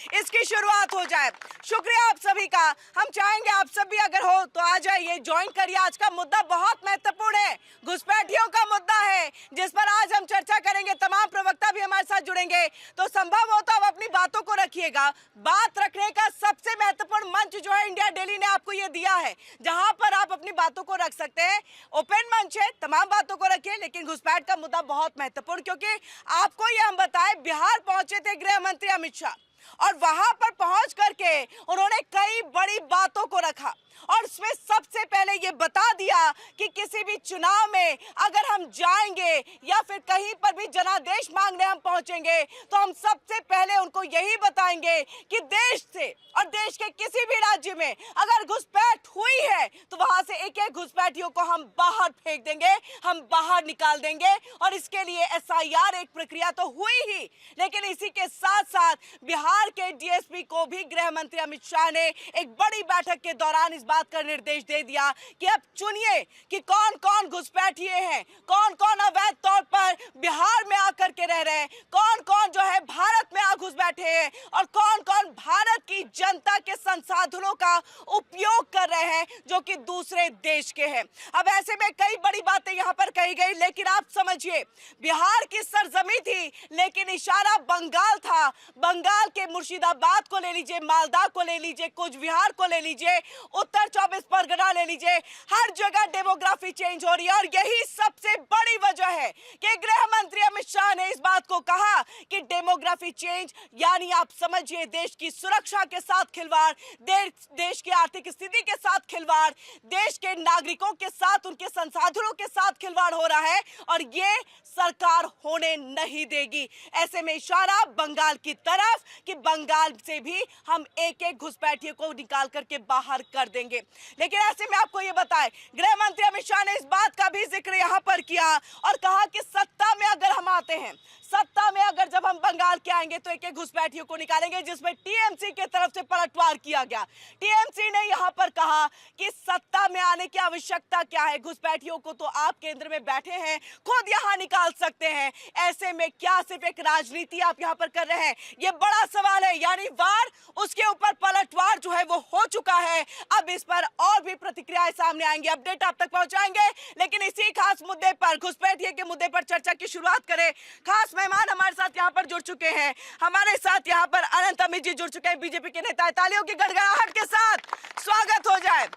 इसकी शुरुआत हो जाए। शुक्रिया आप सभी का। हम चाहेंगे आप सभी अगर हो तो आ जाइए, ज्वाइन करिए। आज का मुद्दा बहुत महत्वपूर्ण है, घुसपैठियों का मुद्दा है, जिस पर आज हम चर्चा करेंगे। तमाम प्रवक्ता भी हमारे साथ जुड़ेंगे, तो संभव हो तो आप अपनी बातों को रखिएगा। बात रखने का सबसे महत्वपूर्ण मंच जो है इंडिया डेली ने आपको ये दिया है, जहां पर आप अपनी बातों को रख सकते हैं। ओपन मंच है, तमाम बातों को रखिए, लेकिन घुसपैठ का मुद्दा बहुत महत्वपूर्ण, क्योंकि आपको ये हम बताएं, बिहार पहुंचे थे गृह मंत्री अमित शाह और वहां पर पहुंच करके उन्होंने कई बड़ी बातों को रखा और इसमें सबसे पहले ये बता दिया कि किसी भी चुनाव में अगर हम जाएंगे या फिर कहीं पर भी जनादेश मांगने हम पहुंचेंगे तो हम सबसे पहले उनको यही बताएंगे कि देश से और देश के किसी भी राज्य में अगर घुसपैठ हुई है तो वहां से एक एक घुसपैठियों को हम बाहर फेंक देंगे, हम बाहर निकाल देंगे। और इसके लिए एसआईआर एक प्रक्रिया तो हुई ही, लेकिन इसी के साथ साथ बिहार के डीएसपी को भी गृह मंत्री अमित शाह ने एक बड़ी बैठक के दौरान इस बात का निर्देश दे दिया कि अब चुनिए कि कौन कौन घुसपैठिए हैं, कौन कौन अवैध तौर पर बिहार में आकर के रह रहे हैं, कौन कौन जो है भारत में आ घुस बैठे हैं और कौन कौन भारत की जनता के संसाधनों का उपयोग कर रहे हैं जो कि दूसरे देश के हैं। अब ऐसे में कई बड़ी बातें यहां पर कही गई, लेकिन आप समझिए, बिहार की सरजमी थी लेकिन इशारा बंगाल था। बंगाल के मुर्शिदाबाद को ले लीजिए, मालदा को ले लीजिए, कुछ बिहार को ले लीजिए, उत्तर 24 परगना ले लीजिए, हर जगह डेमोग्राफी चेंज हो रही है। और यही सबसे बड़ी वजह है कि गृह मंत्री अमित शाह ने इस बात को कहा कि डेमोग्राफी चेंज यानी आप समझिए देश की सुरक्षा के साथ खिलवाड़, देश की आर्थिक स्थिति के साथ खिलवाड़, देश के नागरिकों के साथ, उनके संसाधनों के साथ खिलवाड़ हो रहा है और ये सरकार होने नहीं देगी। ऐसे में इशारा बंगाल की तरफ कि बंगाल से भी हम एक एक घुसपैठियों को निकाल करके बाहर कर देंगे। लेकिन ऐसे में आपको ये बताएं, गृह मंत्री अमित शाह ने इस बात का भी जिक्र यहां पर किया और कहा कि सत्ता में अगर हम आते हैं, सत्ता में अगर जब हम बंगाल के आएंगे तो एक एक घुसपैठियों को निकालेंगे, जिसमें टीएमसी की तरफ से पलटवार किया गया। टीएमसी ने यहां पर कहा कि सत्ता में आने की आवश्यकता क्या है, घुसपैठियों को तो आप केंद्र में बैठे हैं, खुद यहां निकाल सकते हैं। ऐसे में क्या सिर्फ एक राजनीति आप यहां पर कर रहे हैं, ये बड़ा सवाल है। यानी वार, उसके ऊपर पलटवार जो है वो हो चुका है। अब इस पर और भी प्रतिक्रियाएं सामने आएंगी, अपडेट आप तक पहुंचाएंगे। लेकिन इसी खास मुद्दे पर, घुसपैठिए के मुद्दे पर चर्चा की शुरुआत करें। खास मेहमान हमारे साथ यहाँ पर जुड़ चुके हैं। हमारे साथ यहाँ पर अनंत अमित जी जुड़ चुके हैं, बीजेपी के नेता। तालियों की गड़गड़ाहट के साथ स्वागत हो जाए।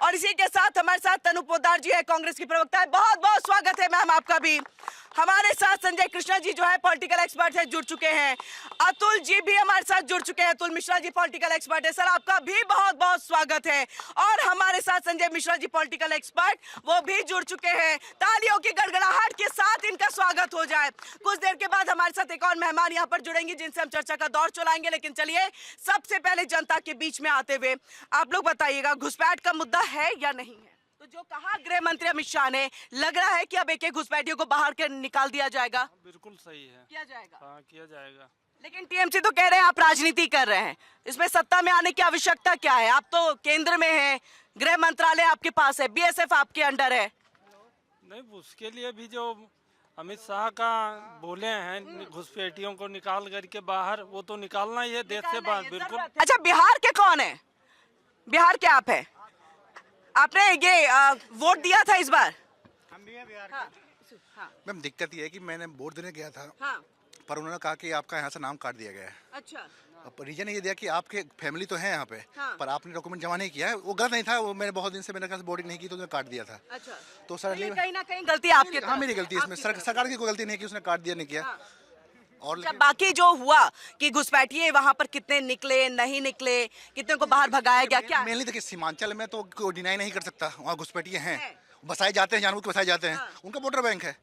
और इसी के साथ हमारे साथ तनु पोद्दार जी है, कांग्रेस की प्रवक्ता है। बहुत बहुत स्वागत है मैम आपका भी। हमारे साथ संजय कृष्णा जी जो है पॉलिटिकल एक्सपर्ट है, जुड़ चुके हैं। अतुल जी भी हमारे साथ जुड़ चुके हैं, अतुल मिश्रा जी पॉलिटिकल एक्सपर्ट है। सर आपका भी बहुत बहुत स्वागत है। और हमारे साथ संजय मिश्रा जी पॉलिटिकल एक्सपर्ट, वो भी जुड़ चुके हैं। तालियों की गड़गड़ाहट के साथ इनका स्वागत हो जाए। कुछ देर के बाद हमारे साथ एक और मेहमान यहाँ पर जुड़ेंगे जिनसे हम चर्चा का दौर चलाएंगे। लेकिन चलिए सबसे पहले जनता के बीच में आते हुए आप लोग बताइएगा, घुसपैठ का मुद्दा है या नहीं है? तो जो कहा गृह मंत्री अमित शाह ने, लग रहा है कि अब एक एक घुसपैठियों को बाहर के निकाल दिया जाएगा। बिल्कुल सही है, किया जाएगा। हाँ किया जाएगा। लेकिन टीएमसी तो कह रहे हैं आप राजनीति कर रहे हैं, इसमें सत्ता में आने की आवश्यकता क्या है? आप तो केंद्र में हैं, गृह मंत्रालय आपके पास है, बीएसएफ आपके अंडर है। नहीं, उसके लिए भी जो अमित शाह का बोले हैं घुसपैठियों को निकाल करके बाहर, वो तो निकालना ही है देश से बाहर। बिल्कुल। अच्छा, बिहार के कौन है? बिहार के आप है? आपने ये वोट दिया था इस बार? हम भी हैं बिहार हाँ, के। हाँ, मैम दिक्कत ये है कि मैंने वोट देने गया था, हाँ, पर उन्होंने कहा कि आपका यहाँ से नाम काट दिया गया है। अच्छा, अब रीजन ये दिया कि आपके फैमिली तो है यहाँ पे, हाँ। पर आपने डॉक्यूमेंट जमा नहीं किया है। वो गलत नहीं था, वो मैंने बहुत दिन से मैंने कहा बोर्डिंग नहीं की तो उन्होंने काट दिया था। अच्छा। तो सर कहीं ना कहीं गलती आपकी हाँ मेरी गलती है इसमें, सरकार की कोई गलती नहीं की, उसने काट दिया नहीं किया। हाँ। और जब बाकी जो हुआ कि घुसपैठिए वहाँ पर कितने निकले नहीं निकले, कितने को बाहर भगाया गया, क्या? मेनली देखिए सीमांचल में तो कोई डिनाई नहीं कर सकता, वहाँ घुसपैठिए हैं, बसाए जाते हैं, जानबूझ के बसाए जाते हैं। उनका वोटर बैंक है।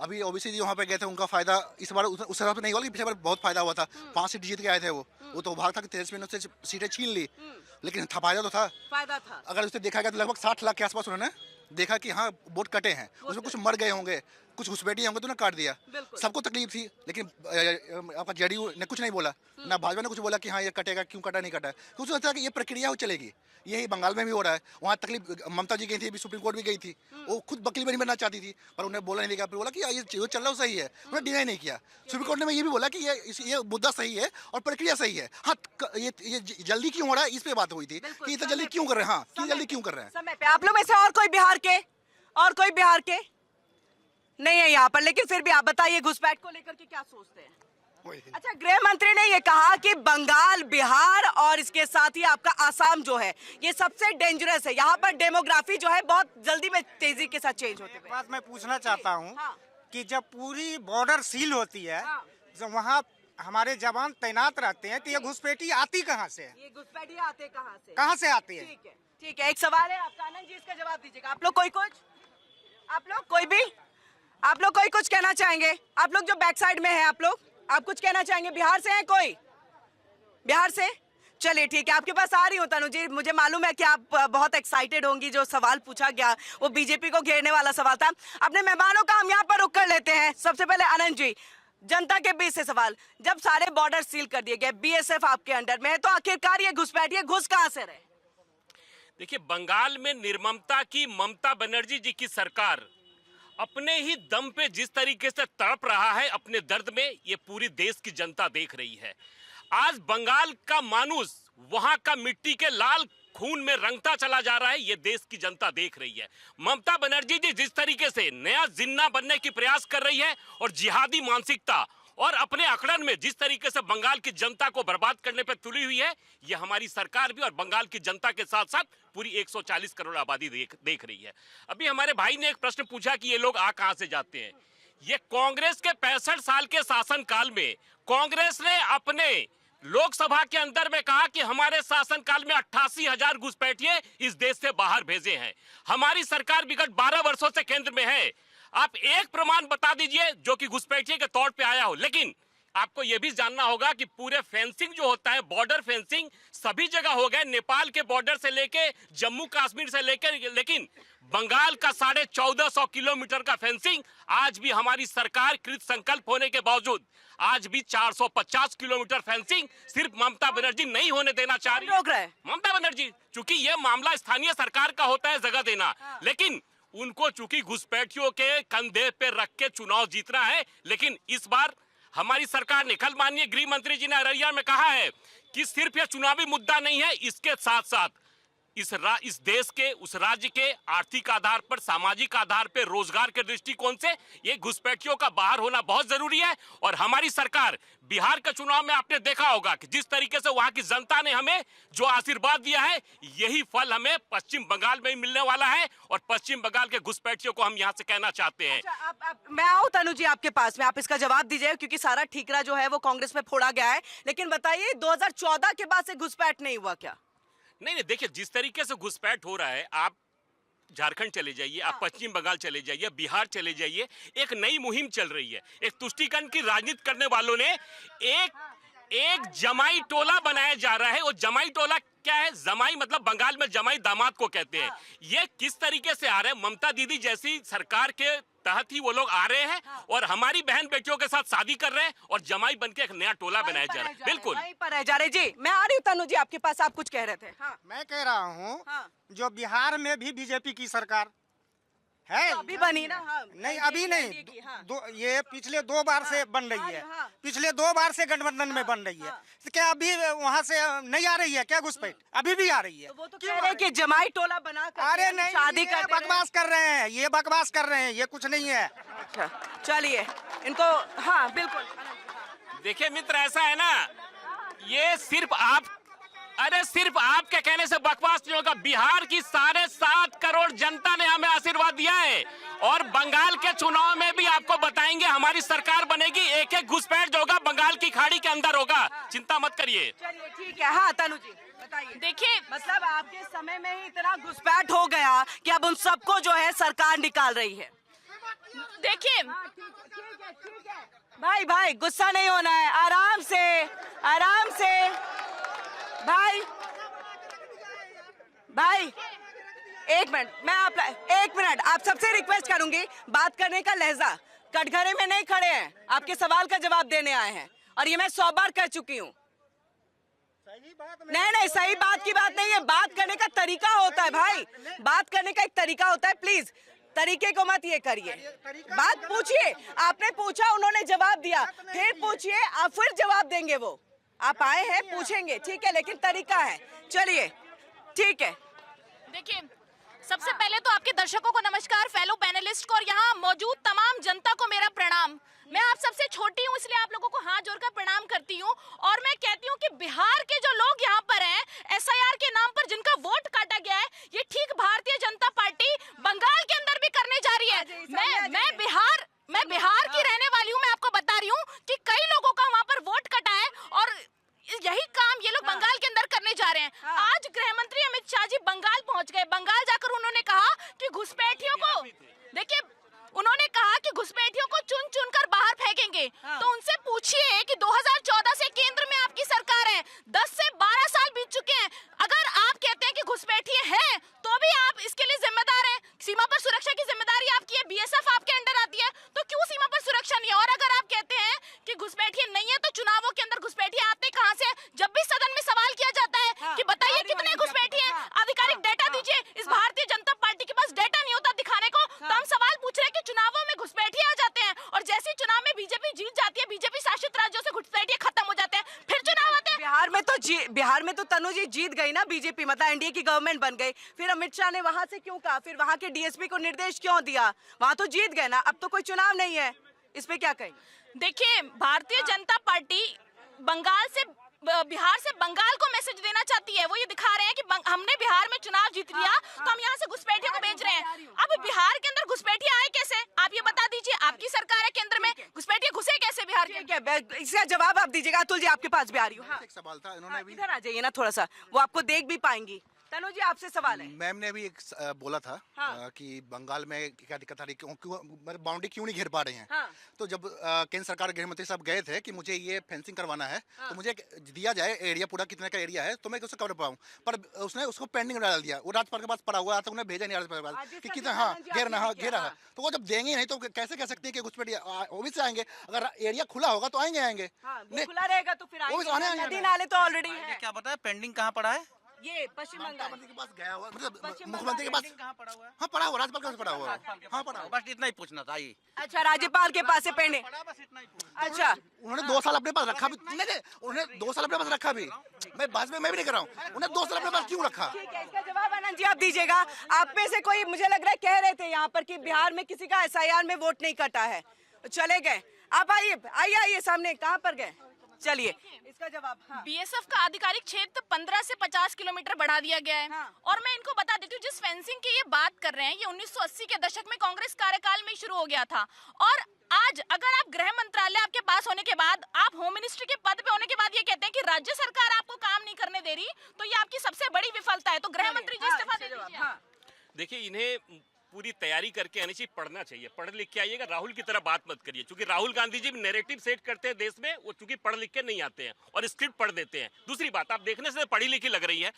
अभी ओबीसी जी वहाँ पे गए थे, उनका फायदा इस बार उस हिसाब से नहीं हुआ, पिछले बार बहुत फायदा हुआ था। 5 सीट जीत के आए थे वो तो भाग था कि तेजस्वी ने उससे सीटें छीन ली, लेकिन फायदा तो था। फायदा था। अगर उसे देखा गया तो लगभग 60 लाख के आसपास उन्होंने देखा कि हाँ वोट कटे हैं, उसमें कुछ मर गए होंगे, कुछ घुसपैठिए होंगे तो उन्हें काट दिया, सबको तकलीफ थी, लेकिन आपका जेडीयू ने कुछ नहीं बोला, ना भाजपा ने कुछ बोला कि हाँ ये कटेगा, क्यों कटा नहीं कटा, क्योंकि लगता है कि ये प्रक्रिया वो चलेगी। यही बंगाल में भी हो रहा है, वहाँ तकलीफ ममता जी गई थी, अभी सुप्रीम कोर्ट भी गई थी, वो खुद वकील नहीं बनना चाहती थी, पर उन्हें बोला नहीं दिया, बोला कि ये जो चल रहा है वो सही है, उन्हें डिनाई नहीं किया। सुप्रीम कोर्ट ने ये भी बोला कि ये मुद्दा सही है और प्रक्रिया सही है। हाँ, ये जल्दी क्यों हो रहा है, इस पे बात हुई थी कि इतना जल्दी क्यों कर रहे हैं। हाँ, क्यों जल्दी क्यों कर रहे हैं समय पे। आप लोग में से और कोई बिहार के नहीं है यहाँ पर, लेकिन फिर भी आप बताइए घुसपैठ को लेकर के क्या सोचते हैं? अच्छा, गृह मंत्री ने ये कहा कि बंगाल, बिहार और इसके साथ ही आपका आसाम जो है ये सबसे डेंजरस है, यहाँ पर डेमोग्राफी जो है बहुत जल्दी में तेजी के साथ चेंज होते हुए। बात मैं पूछना चाहता हूँ हाँ। कि जब पूरी बॉर्डर सील होती है, हाँ। जब वहाँ हमारे जवान तैनात रहते हैं, तो ये घुसपैठी आती कहाँ से है? ये घुसपैठी आते कहाँ से आती है? ठीक है, एक सवाल है आपका, आनंद जी इसका जवाब दीजिएगा। आप लोग कोई कुछ कहना चाहेंगे? आप लोग जो बैक साइड में है, आप कुछ कहना चाहेंगे? बिहार से हैं कोई? बिहार से? चलिए ठीक है, आपके पास आ रही हूँ तनु जी। मुझे मालूम है कि आप बहुत एक्साइटेड होंगी, जो सवाल पूछा गया वो बीजेपी को घेरने वाला सवाल था। अपने मेहमानों का हम यहाँ पर रुक कर लेते हैं। सबसे पहले आनंद जी, जनता के बीच से सवाल, जब सारे बॉर्डर सील कर दिए गए, बीएसएफ आपके अंडर में है, तो आखिरकार ये घुसपैठिए घुस कहाँ से रहे? देखिए, बंगाल में निर्ममता की ममता बनर्जी जी की सरकार अपने ही दम पे जिस तरीके से तड़प रहा है अपने दर्द में, ये पूरी देश की जनता देख रही है। आज बंगाल का मानुस वहां का मिट्टी के लाल खून में रंगता चला जा रहा है, ये देश की जनता देख रही है। ममता बनर्जी जी जिस तरीके से नया जिन्ना बनने की प्रयास कर रही है और जिहादी मानसिकता और अपने अकड़न में जिस तरीके से बंगाल की जनता को बर्बाद करने पर तुली हुई है, ये हमारी सरकार भी और बंगाल की जनता के साथ साथ पूरी 140 करोड़ आबादी देख रही है। अभी हमारे भाई ने एक प्रश्न पूछा कि ये लोग आ कहां से जाते हैं। ये कांग्रेस के 65 साल के शासनकाल में कांग्रेस ने अपने लोकसभा के अंदर में कहा कि हमारे शासनकाल में 88,000 घुसपैठिए इस देश से बाहर भेजे हैं। हमारी सरकार विगत 12 वर्षों से केंद्र में है। आप एक प्रमाण बता दीजिए जो कि घुसपैठिए के तौर पे आया हो। लेकिन आपको यह भी जानना होगा कि पूरे फेंसिंग जो होता है, बॉर्डर फेंसिंग सभी जगह हो गए, नेपाल के बॉर्डर से लेके जम्मू कश्मीर से लेकर, लेकिन बंगाल का 1450 किलोमीटर का फेंसिंग आज भी हमारी सरकार कृत संकल्प होने के बावजूद आज भी 450 किलोमीटर फेंसिंग सिर्फ ममता बनर्जी नहीं होने देना चाह रही है। ममता बनर्जी, चूंकि यह मामला स्थानीय सरकार का होता है जगह देना, लेकिन उनको चूंकि घुसपैठियों के कंधे पे रख के चुनाव जीतना है। लेकिन इस बार हमारी सरकार ने, कल माननीय गृह मंत्री जी ने अररिया में कहा है कि सिर्फ यह चुनावी मुद्दा नहीं है, इसके साथ साथ इस देश के, उस राज्य के आर्थिक आधार पर, सामाजिक आधार पर, रोजगार के दृष्टिकोण से ये घुसपैठियों का बाहर होना बहुत जरूरी है। और हमारी सरकार, बिहार के चुनाव में आपने देखा होगा कि जिस तरीके से वहां की जनता ने हमें जो आशीर्वाद दिया है, यही फल हमें पश्चिम बंगाल में मिलने वाला है। और पश्चिम बंगाल के घुसपैठियों को हम यहाँ से कहना चाहते हैं। अच्छा, मैं आऊँ तनु जी आपके पास में, आप इसका जवाब दीजिए, क्योंकि सारा ठीकरा जो है वो कांग्रेस में फोड़ा गया है। लेकिन बताइए, 2014 के बाद से घुसपैठ नहीं हुआ क्या? नहीं, देखिए, जिस तरीके से घुसपैठ हो रहा है, आप झारखंड चले जाइए, आप पश्चिम बंगाल चले जाइए, बिहार चले जाइए, एक नई मुहिम चल रही है। एक तुष्टीकरण की राजनीति करने वालों ने एक जमाई टोला बनाया जा रहा है। वो जमाई टोला क्या है? जमाई मतलब बंगाल में जमाई दामाद को कहते हैं। ये किस तरीके से आ रहे हैं? ममता दीदी जैसी सरकार के तहत ही वो लोग आ रहे हैं और हमारी बहन बेटियों के साथ शादी कर रहे हैं और जमाई बनके एक नया टोला बनाया जा रहा है। बिल्कुल वहीं पर है जा रहे। जी, मैं आ रही हूँ तनु जी आपके पास, आप कुछ कह रहे थे। हाँ। मैं कह रहा हूँ जो बिहार में भी बीजेपी की सरकार है, तो अभी बनी ना? हाँ, नहीं, अभी नहीं, ये पिछले 2 बार से बन रही है, पिछले 2 बार से गठबंधन में बन रही है। तो क्या अभी वहाँ से नहीं आ रही है क्या घुसपैठ? अभी भी आ रही है। तो वो तो कह रहे हैं कि जमाई टोला बना कर अरे नहीं, शादी कर बकवास कर रहे हैं, ये बकवास कर रहे हैं, ये कुछ नहीं है। अच्छा, चलिए इनको, हाँ बिल्कुल। देखिए मित्र, ऐसा है ना, ये सिर्फ आपके कहने से बकवास नहीं होगा। बिहार की 7.5 करोड़ जनता ने हमें आशीर्वाद दिया है और बंगाल के चुनाव में भी आपको बताएंगे हमारी सरकार बनेगी। एक घुसपैठ जो होगा बंगाल की खाड़ी के अंदर होगा, चिंता मत करिए। चलिए ठीक है। हाँ तनु जी बताइए। देखिए, मतलब आपके समय में ही इतना घुसपैठ हो गया कि अब उन सबको जो है सरकार निकाल रही है। देखिए, ठीक है भाई गुस्सा नहीं होना है, आराम से भाई एक मिनट, एक मिनट, आप सबसे रिक्वेस्ट करूंगी, बात करने का लहजा, कटघरे में नहीं खड़े हैं, आपके सवाल का जवाब देने आए हैं, और ये मैं 100 बार कर चुकी हूँ। नहीं, सही बात की बात नहीं है, बात करने का तरीका होता है भाई, बात करने का एक तरीका होता है, प्लीज तरीके को मत ये करिए, बात पूछिए, आपने पूछा, उन्होंने जवाब दिया, फिर पूछिए, आप फिर जवाब देंगे, वो आप आए हैं पूछेंगे, ठीक है, लेकिन तरीका है, चलिए ठीक है। देखिए, सबसे पहले तो आपके दर्शकों को नमस्कार, फेलो पैनलिस्ट को और यहाँ मौजूद तमाम जनता को मेरा प्रणाम। मैं आप सबसे छोटी हूँ, इसलिए आप लोगों को हाथ जोड़कर प्रणाम करती हूँ, और मैं कहती हूँ कि बिहार के जो लोग यहाँ पर हैं, एसआईआर के नाम पर जिनका वोट काटा गया है, ये ठीक भारतीय जनता पार्टी बंगाल के अंदर भी करने जा रही है। मैं बिहार की रहने वाली हूँ, मैं आपको बता रही हूँ कि कई लोगों का वहाँ पर वोट कटा है, और यही काम ये लोग बंगाल के अंदर करने जा रहे हैं। आज गृह मंत्री अमित शाह जी बंगाल पहुंच गए, बंगाल जाकर उन्होंने कहा कि घुसपैठियों को, देखिए, उन्होंने कहा कि घुसपैठियों को चुन चुन कर बाहर फेंकेंगे। तो उनसे पूछिए कि 2014 से केंद्र में आपकी सरकार है, 10 से 12 साल बीत चुके हैं, अगर आप कहते हैं कि घुसपैठिए हैं, तो भी आप इसके लिए जिम्मेदार हैं। सीमा पर सुरक्षा की जिम्मेदारी आपकी है, बीएसएफ आपके अंडर आती है, तो क्यों सीमा पर सुरक्षा नहीं है? और अगर आप कहते हैं कि घुसपैठिए नहीं है, तो चुनावों के अंदर घुसपैठिए आते कहां से? जब भी सदन में सवाल किया जाता है कि बताइए कितने घुसपैठिए हैं, आधिकारिक डेटा दीजिए, इस भारतीय जनता पार्टी के पास डेटा नहीं होता दिखाने को, तो हम सवाल पूछ रहे हैं कि चुनावों में घुसपैठिए आ जाते हैं, और जैसे ही चुनाव में बीजेपी जीत जाती है, बीजेपी शासित राज्यों से घुसपैठिए खत्म हो जाते हैं, फिर चुनाव आते हैं। बिहार में तो तनु जी जीत गई ना, बीजेपी, मतलब एनडीए की गवर्नमेंट बन गई, फिर अमित शाह ने वहां से क्यों कहा, फिर वहां के डीएसपी को निर्देश क्यों दिया? वहां तो जीत गए ना, अब तो कोई चुनाव नहीं है, इस पे क्या कहें? देखिए, भारतीय जनता पार्टी बिहार से बंगाल को मैसेज देना चाहती है। वो ये दिखा रहे हैं कि हमने बिहार में चुनाव जीत लिया, तो हम यहाँ से घुसपैठियों को भेज रहे हैं। अब बिहार के अंदर घुसपैठिए आए कैसे, आप ये बता दीजिए, आपकी सरकार है केंद्र में, घुसपैठिए घुसे कैसे बिहार के? इसका जवाब आप दीजिएगा। अतुल जी, आपके पास भी आ रही हूँ। एक सवाल था, इन्होंने भी इधर आ जाइए ना थोड़ा सा, वो आपको देख भी पाएंगी। तनु जी, आपसे सवाल है। मैम ने भी एक बोला था कि बंगाल में क्या दिक्कत आ रही, क्यों मतलब बाउंड्री क्यों नहीं घेर पा रहे हैं। तो जब केंद्र सरकार गृह मंत्री साहब गए थे कि मुझे ये फेंसिंग करवाना है, तो मुझे दिया जाए एरिया, पूरा कितने का एरिया है, तो मैं उसको कवर पाऊँ, पर उसने उसको पेंडिंग डाल दिया, वो राज्यपाल के पास पड़ा हुआ था, उन्हें भेजा नहीं राज्यपाल के पास कि कितना घेरा है, तो वो जब देंगे नहीं तो कैसे कह सकते हैं कि घुसपैठिए ओबीसी आएंगे? अगर एरिया खुला होगा तो आएंगे खुला रहेगा तो फिर नदी नाले तो ऑलरेडी है। क्या पता है पेंडिंग कहाँ पड़ा है? ये पश्चिम बंगाल के पास गया हुआ, मतलब मुख्यमंत्री के पास कहाँ पड़ा हुआ है? हाँ पड़ा हुआ, राज्यपाल के पास पड़ा हुआ, हाँ पड़ा हुआ। बस इतना ही पूछना था ये। अच्छा, राज्यपाल के पास है पेंडिंग। बस इतना ही पूछना। अच्छा, उन्होंने 2 साल अपने पास रखा भी नहीं, उन्होंने 2 साल अपने पास रखा भी, मैं बाद में मैं भी नहीं कर रहा हूँ, उन्हें 2 साल अपने पास क्यों रखा? ठीक है, इसका जवाब आनंद जी आप दीजिएगा। आप में से कोई, मुझे लग रहा है, कह रहे थे यहाँ पर कि बिहार में किसी का एसआईआर में वोट नहीं कटा है, चले गए। आप आइए सामने, कहाँ पर गए? चलिए, इसका जवाब। बीएसएफ का आधिकारिक क्षेत्र 15 से 50 किलोमीटर बढ़ा दिया गया है। और मैं इनको बता देती हूँ, जिस फेंसिंग की ये बात कर रहे हैं, ये 1980 के दशक में कांग्रेस कार्यकाल में शुरू हो गया था, और आज अगर आप गृह मंत्रालय आपके पास होने के बाद, आप होम मिनिस्ट्री के पद पे होने के बाद ये कहते हैं कि राज्य सरकार आपको काम नहीं करने दे रही, तो ये आपकी सबसे बड़ी विफलता है। तो गृह मंत्री जी इस्तीफा दे दीजिए। देखिए, इन्हें पूरी तैयारी करके आनी चाहिए, पढ़ना चाहिए, पढ़ लिख के आइएगा। राहुल की तरह बात मत करिए, क्योंकि राहुल गांधी जी नैरेटिव सेट करते हैं देश में, वो चूंकि पढ़ लिख के नहीं आते हैं और स्क्रिप्ट पढ़ देते हैं। दूसरी बात, आप देखने से पढ़ी लिखी लग रही है।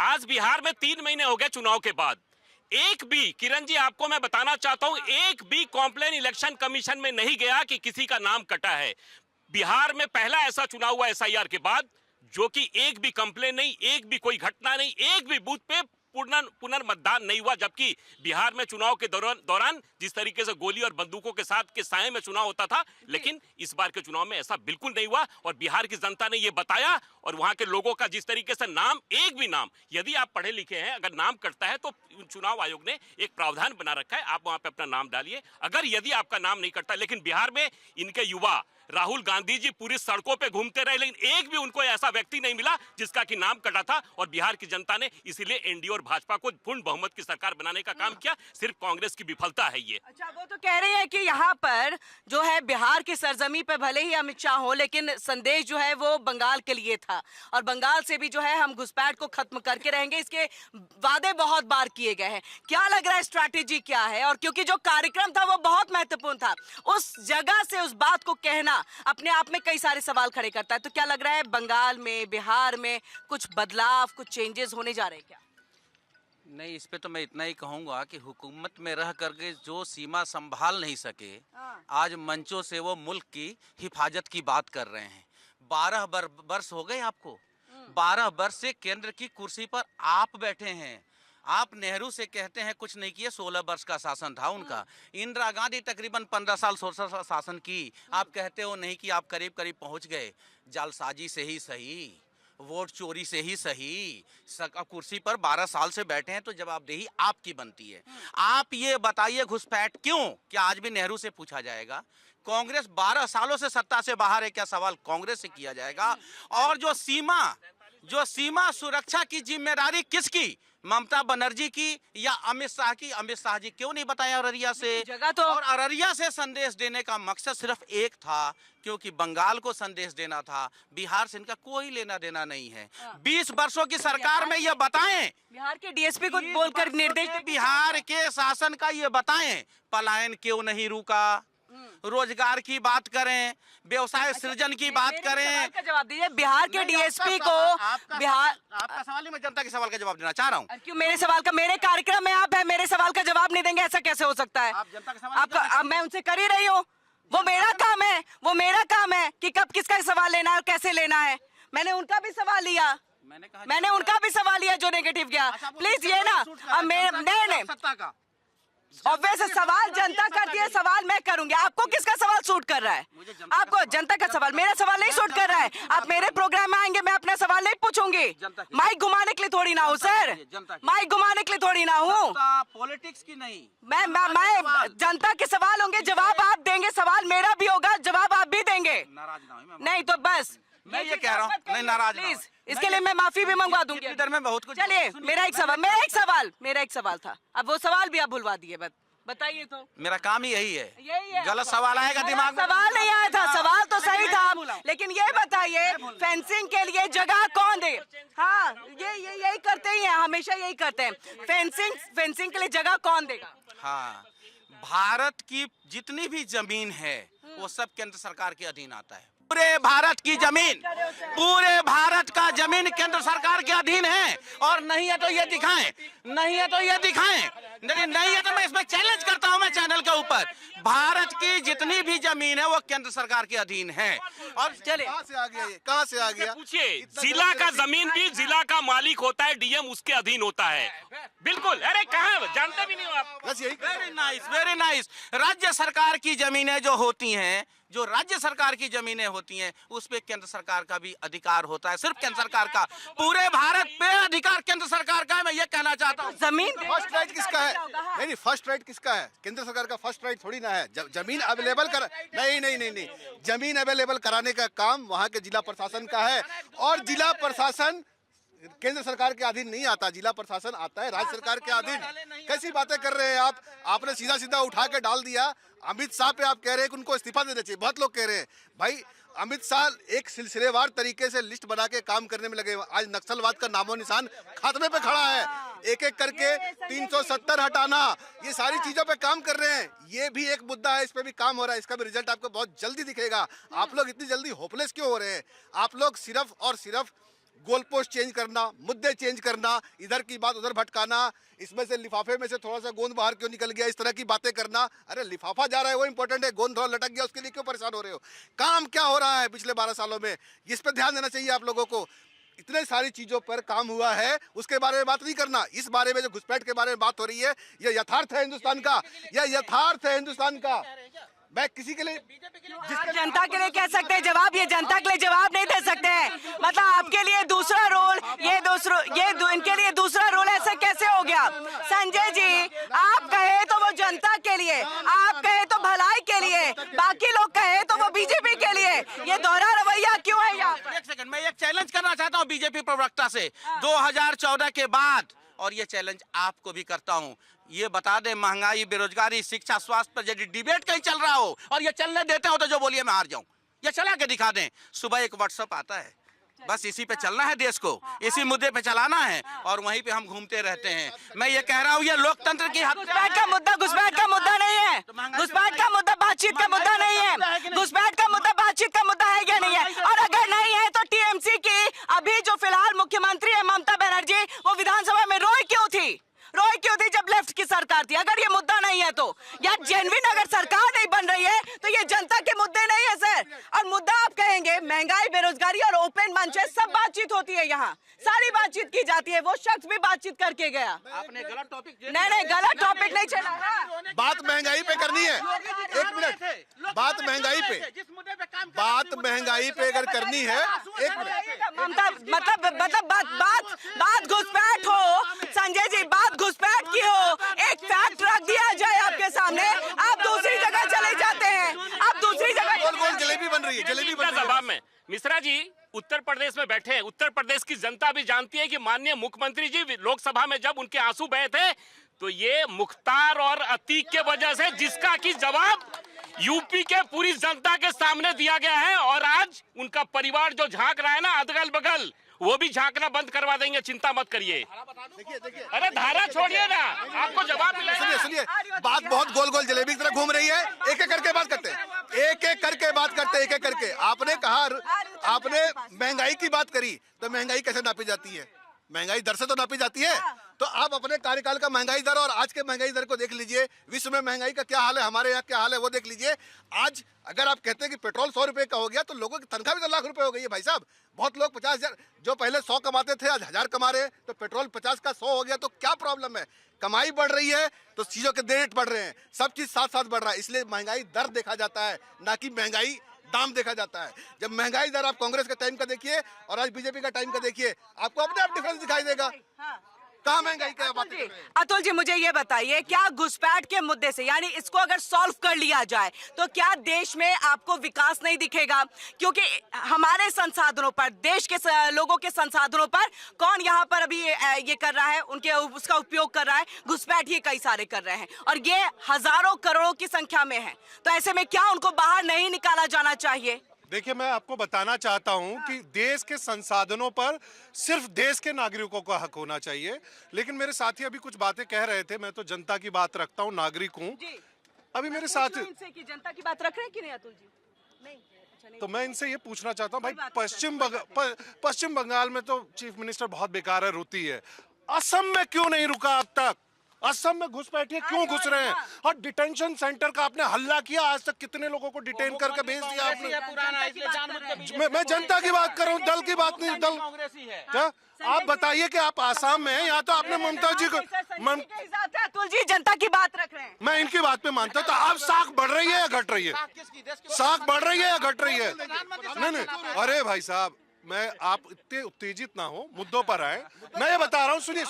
आज बिहार में 3 महीने हो गए चुनाव के बाद, एक भी, किरण जी आपको मैं बताना चाहता हूं, एक भी कॉम्प्लेन इलेक्शन कमीशन में नहीं गया कि किसी का नाम कटा है। बिहार में पहला ऐसा चुनाव हुआ एसआईआर के बाद जो कि एक भी कंप्लेन नहीं, एक भी कोई घटना नहीं, एक भी बूथ पे पुनर्मतदान नहीं हुआ। जबकि बिहार में चुनाव के दौरान जिस तरीके से गोली और बंदूकों के साथ के साए में चुनाव होता था, लेकिन इस बार के चुनाव में ऐसा बिल्कुल नहीं हुआ। और बिहार की जनता ने यह बताया, और वहां के लोगों का जिस तरीके से नाम, एक भी नाम, यदि आप पढ़े लिखे हैं, अगर नाम कटता है तो चुनाव आयोग ने एक प्रावधान बना रखा है, आप वहां पे अपना नाम डालिए। अगर यदि आपका नाम नहीं कटता, लेकिन बिहार में इनके युवा राहुल गांधी जी पूरी सड़कों पे घूमते रहे, लेकिन एक भी उनको ऐसा व्यक्ति नहीं मिला जिसका कि नाम कटा था। और बिहार की जनता ने इसीलिए एनडीए और भाजपा को पूर्ण बहुमत की सरकार बनाने का काम किया। सिर्फ कांग्रेस की विफलता है ये। अच्छा, वो तो कह रहे हैं कि यहाँ पर जो है बिहार की सरजमी पे भले ही अमित शाह हो, लेकिन संदेश जो है वो बंगाल के लिए था, और बंगाल से भी जो है हम घुसपैठ को खत्म करके रहेंगे, इसके वादे बहुत बार किए गए हैं। क्या लग रहा है, स्ट्रैटेजी क्या है? और क्योंकि जो कार्यक्रम था वो बहुत महत्वपूर्ण था, उस जगह से उस बात को कहना अपने आप में कई सारे सवाल खड़े करता है। तो क्या लग रहा है, बंगाल में, बिहार में कुछ बदलाव, कुछ चेंजेस होने जा रहे हैं क्या? नहीं, इस पे तो मैं इतना ही कहूंगा कि हुकूमत में रह करके जो सीमा संभाल नहीं सके, आज मंचों से वो मुल्क की हिफाजत की बात कर रहे हैं। 12 वर्ष हो गए आपको, 12 वर्ष से केंद्र की कुर्सी पर आप बैठे हैं। आप नेहरू से कहते हैं कुछ नहीं किए, 16 वर्ष का शासन था उनका। इंदिरा गांधी तकरीबन 15 साल 16 साल शासन की। आप कहते हो नहीं कि आप करीब करीब पहुंच गए। जालसाजी से ही सही, वोट चोरी से ही सही, कुर्सी पर 12 साल से बैठे हैं तो जवाबदेही आपकी बनती है। आप ये बताइए घुसपैठ क्यों? क्या आज भी नेहरू से पूछा जाएगा? कांग्रेस 12 सालों से सत्ता से बाहर है, क्या सवाल कांग्रेस से किया जाएगा? और जो सीमा सुरक्षा की जिम्मेदारी किसकी? ममता बनर्जी की या अमित शाह की? अमित शाह जी क्यों नहीं बताया अररिया से? जगह तो और अररिया से संदेश देने का मकसद सिर्फ एक था, क्योंकि बंगाल को संदेश देना था। बिहार से इनका कोई लेना देना नहीं है। 20 वर्षों की सरकार में ये बताएं, बिहार के डीएसपी को बोलकर निर्देश बिहार के शासन का ये बताएं, पलायन क्यों नहीं रुका? रोजगार की बात करें, व्यवसाय सृजन की बात मेरे करें। सवाल का जवाब दीजिए। बिहार के डीएसपी को बिहार आपका सवाल ही, मैं जनता के सवाल का जवाब देना चाह रहा हूँ। क्यों मेरे सवाल का, मेरे कार्यक्रम में आप है, मेरे सवाल का जवाब नहीं देंगे, ऐसा कैसे हो सकता है? आप जनता का सवाल आपका अब मैं उनसे कर ही रही हूँ। वो मेरा काम है कि कब किसका सवाल लेना है और कैसे लेना है। मैंने उनका भी सवाल लिया, मैंने उनका भी सवाल लिया जो नेगेटिव गया। प्लीज ये ना, अब नहीं सत्ता का ऑब्वियस सवाल जनता करती है, सवाल मैं करूंगी। आपको किसका सवाल सूट कर रहा है? आपको जनता का सवाल, मेरा सवाल नहीं सूट कर रहा है। आप मेरे प्रोग्राम में आएंगे, मैं अपना सवाल नहीं पूछूंगी। माइक घुमाने के लिए थोड़ी ना हूँ सर, माइक घुमाने के लिए थोड़ी ना हूँ। पॉलिटिक्स की नहीं, मैं जनता के सवाल होंगे, जवाब आप देंगे, सवाल मेरा भी होगा, जवाब आप भी देंगे। नाराज ना हो। नहीं तो बस मैं ये कह रहा हूँ, नहीं नाराज ना हो। प्लीज, इसके लिए मैं माफी भी मंगवा दूंगी। इधर में बहुत कुछ। चलिए, मेरा एक सवाल था, अब वो सवाल भी आप भुलवा दिए। बताइए तो। मेरा काम ही यही यही है, गलत सवाल आएगा दिमाग में। सवाल नहीं आया था, सवाल तो सही था, लेकिन ये बताइए फेंसिंग के लिए जगह कौन दे? हाँ, ये यही करते ही हैं, हमेशा यही करते हैं। फेंसिंग के लिए जगह कौन देगा? हाँ, भारत की जितनी भी जमीन है वो सब केंद्र सरकार के अधीन आता है। पूरे भारत की जमीन, पूरे भारत का जमीन केंद्र सरकार के अधीन है। और नहीं है तो ये दिखाएं, नहीं है तो ये दिखाएं, नहीं है तो मैं इसमें चैलेंज करता हूं, मैं चैनल के ऊपर। भारत की जितनी भी जमीन है वो केंद्र सरकार के अधीन है। और चले, कहाँ से आ गया ये? कहाँ से आ गया? पूछिए, जिला का जमीन भी जिला का मालिक होता है, डीएम उसके अधीन होता है। बिल्कुल, अरे कहाँ जानते भी नहीं हो आप। बस यही। Very nice, very nice. राज्य सरकार की जमीनें जो होती हैं, जो राज्य सरकार की जमीनें होती हैं, उस पे केंद्र सरकार का भी अधिकार होता है। सिर्फ केंद्र सरकार का, पूरे भारत पे अधिकार केंद्र सरकार का है। मैं ये कहना चाहता हूँ। जमीन फर्स्ट राइट किसका है? नहीं, फर्स्ट राइट किसका है? केंद्र सरकार का फर्स्ट राइट थोड़ी ना है। जमीन अवेलेबल कर, नहीं, जमीन अवेलेबल कराने का काम वहाँ के जिला प्रशासन का है। और जिला प्रशासन केंद्र सरकार के अधीन नहीं आता, जिला प्रशासन आता है राज्य सरकार के अधीन। कैसी बातें कर रहे हैं आप? आपने सीधा उठा के डाल दिया। अमित शाह पे आप कह रहे हैं कि उनको इस्तीफा देना चाहिए। बहुत लोग कह रहे हैं भाई, अमित शाह एक सिलसिलेवार तरीके से लिस्ट बना के काम करने में लगे। आज नक्सलवाद का नामो निशान खात्मे पे खड़ा है। एक एक करके 370 हटाना, ये सारी चीजों पे काम कर रहे हैं। ये भी एक मुद्दा है, इस पे भी काम हो रहा है। इसका भी रिजल्ट आपको बहुत जल्दी दिखेगा। आप लोग इतनी जल्दी होपलेस क्यों हो रहे हैं? आप लोग सिर्फ और सिर्फ गोल पोस्ट चेंज करना, मुद्दे चेंज करना, इधर की बात उधर भटकाना, इसमें से लिफाफे में से थोड़ा सा गोंद बाहर क्यों निकल गया, इस तरह की बातें करना। अरे लिफाफा जा रहा है वो इंपॉर्टेंट है, गोंद थोड़ा लटक गया उसके लिए क्यों परेशान हो रहे हो? काम क्या हो रहा है पिछले 12 सालों में, इस पर ध्यान देना चाहिए आप लोगों को। इतने सारी चीजों पर काम हुआ है, उसके बारे में बात नहीं करना। इस बारे में जो घुसपैठ के बारे में बात हो रही है, ये यथार्थ है हिंदुस्तान का, यह यथार्थ है हिंदुस्तान का। मैं किसी के लिए आप जनता के लिए कह सकते हैं जवाब, ये जनता के लिए जवाब नहीं दे सकते हैं। मतलब आपके लिए दूसरा रोल, इनके लिए दूसरा रोल ऐसा कैसे हो गया? संजय जी, आप कहे तो वो जनता के लिए, आप कहे तो भलाई के लिए, बाकी लोग कहे तो वो बीजेपी के लिए। ये दोहरा रवैया क्यों है यहाँ? एक सेकंड, मैं एक चैलेंज करना चाहता हूँ बीजेपी प्रवक्ता से 2014 के बाद, और ये चैलेंज आपको भी करता हूँ। ये बता दे, महंगाई, बेरोजगारी, शिक्षा, स्वास्थ्य पर यदि डिबेट कहीं चल रहा हो और ये चलने देते हो तो जो बोलिए मैं हार जाऊं, ये चला के दिखा दें। सुबह एक व्हाट्सएप आता है, बस इसी पे चलना है देश को, इसी मुद्दे पे चलाना है, और वहीं पे हम घूमते रहते हैं। मैं ये कह रहा हूँ, ये लोकतंत्र की घुसपैठ का मुद्दा नहीं है। घुसपैठ का मुद्दा बातचीत का मुद्दा नहीं है। घुसपैठ का मुद्दा बातचीत का मुद्दा है या नहीं है? और अगर नहीं है तो टीएमसी की अभी जो फिलहाल मुख्यमंत्री है ममता बनर्जी, वो विधानसभा में रोई क्यों थी? भारती, अगर ये मुद्दा नहीं है तो, या जेन्युइन अगर सरकार नहीं बन रही है तो ये जनता के मुद्दे नहीं है सर। और मुद्दा आप कहेंगे महंगाई, बेरोजगारी और ओपन मंच है, सब बातचीत होती है यहाँ, सारी बातचीत की जाती है। वो शख्स भी बातचीत करके गया। आपने गलत टॉपिक नहीं, गलत टॉपिक नहीं चला। बात महंगाई पे करनी है, एक मिनट, बात महंगाई पे, बात महंगाई पे अगर करनी है, एक मिनट, ममता मतलब बात घुसपैठ हो संजय जी, बात घुसपैठ की हो, एक फैक्ट रख दिया जाए आपके सामने, आप दूसरी जगह चले जाते हैं, आप दूसरी जगह गोल गोल जलेबी बन रही है, जलेबी बन रही है। जवाब में मिश्रा जी उत्तर प्रदेश में बैठे हैं, उत्तर प्रदेश की जनता भी जानती है कि माननीय मुख्यमंत्री जी लोकसभा में जब उनके आंसू बहे थे तो ये मुख्तार और अतीक के वजह से, जिसका कि जवाब यूपी के पूरी जनता के सामने दिया गया है। और आज उनका परिवार जो झांक रहा है ना अगल बगल, वो भी झांकना बंद करवा देंगे, चिंता मत करिए। देखिए, अरे धारा छोड़िए ना, आपको जवाब मिलेगा। सुनिए, बात बहुत गोल गोल जलेबी की तरह घूम रही है। एक एक करके बात करते हैं, एक एक करके बात करते हैं, एक एक करके। आपने कहा, आपने महंगाई की बात करी, तो महंगाई कैसे नापी जाती है? महंगाई दर से तो नापी जाती है। तो आप अपने कार्यकाल का महंगाई दर और आज के महंगाई दर को देख लीजिए, विश्व में महंगाई का क्या हाल है, हमारे यहाँ क्या हाल है वो देख लीजिए। आज अगर आप कहते हैं कि पेट्रोल 100 रुपए का हो गया, तो लोगों की तनख्वाह भी तो लाख रुपए हो गई है भाई साहब। बहुत लोग 50,000, जो पहले 100 कमाते थे आज 1000 कमा रहे हैं, तो पेट्रोल 50 का 100 हो गया तो क्या प्रॉब्लम है? कमाई बढ़ रही है तो चीजों के रेट बढ़ रहे हैं, सब चीज साथ साथ बढ़ रहा है, इसलिए महंगाई दर देखा जाता है, ना कि महंगाई दाम देखा जाता है। जब महंगाई दर आप कांग्रेस के टाइम का देखिए और आज बीजेपी का टाइम का देखिए, आपको अपने आप डिफरेंस दिखाई देगा। कहाँ महंगाई क्या बात कर रहे हैं? अतुल जी मुझे ये बताइए, क्या घुसपैठ के मुद्दे से, यानी इसको अगर सॉल्व कर लिया जाए तो क्या देश में आपको विकास नहीं दिखेगा? क्योंकि हमारे संसाधनों पर, देश के लोगों के संसाधनों पर कौन यहाँ पर अभी ये कर रहा है, उनके उसका उपयोग कर रहा है? घुसपैठ ही कई सारे कर रहे हैं और ये हजारों करोड़ों की संख्या में है। तो ऐसे में क्या उनको बाहर नहीं निकाला जाना चाहिए? देखिए, मैं आपको बताना चाहता हूं कि देश के संसाधनों पर सिर्फ देश के नागरिकों का हक होना चाहिए। लेकिन मेरे साथी अभी कुछ बातें कह रहे थे, मैं तो जनता की बात रखता हूं, नागरिक हूं। अभी मेरे साथी की जनता की बात रख रहे हैं कि नहीं अतुल जी? नहीं, अच्छा नहीं। तो मैं इनसे ये पूछना चाहता हूं, भाई पश्चिम बंगाल में तो चीफ मिनिस्टर बहुत बेकार है, रोती है। असम में क्यों नहीं रुका अब तक? असम में घुसपैठिए क्यों घुस रहे हैं? और डिटेंशन सेंटर का आपने हल्ला किया, आज तक कितने लोगों को डिटेन करके भेज दिया आपने? मैं जनता की बात कर रहा हूँ, दल की बात नहीं। दल क्या? आप बताइए कि आप आसाम में हैं, यहाँ तो आपने ममता जी को अतुल जी जनता की बात रख रहे हैं। मैं इनकी बात पे मानता हूँ। तो आप साख बढ़ रही है या घट रही है? साख बढ़ रही है या घट रही है? नहीं, अरे भाई साहब, मैं, आप इतने उत्तेजित ना हो, मुद्दों पर आए। मैं ये बता रहा हूँ, सुनिए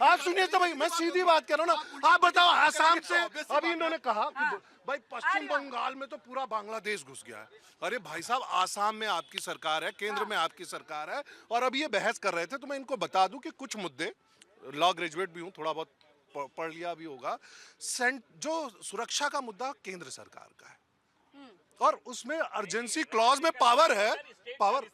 आप सुनिए तो भाई, मैं सीधी बात कर रहा हूँ ना। आप बताओ, आसाम से अभी इन्होंने कहा कि भाई पश्चिम बंगाल में तो पूरा बांग्लादेश घुस गया है। अरे भाई साहब, आसाम में आपकी सरकार है, केंद्र में आपकी सरकार है, और अभी ये बहस कर रहे थे। तो मैं इनको बता दूं कि कुछ मुद्दे, लॉ ग्रेजुएट भी हूँ, थोड़ा बहुत पढ़ लिया भी होगा, जो सुरक्षा का मुद्दा केंद्र सरकार का है और उसमें अर्जेंसी क्लॉज में पावर है, पावर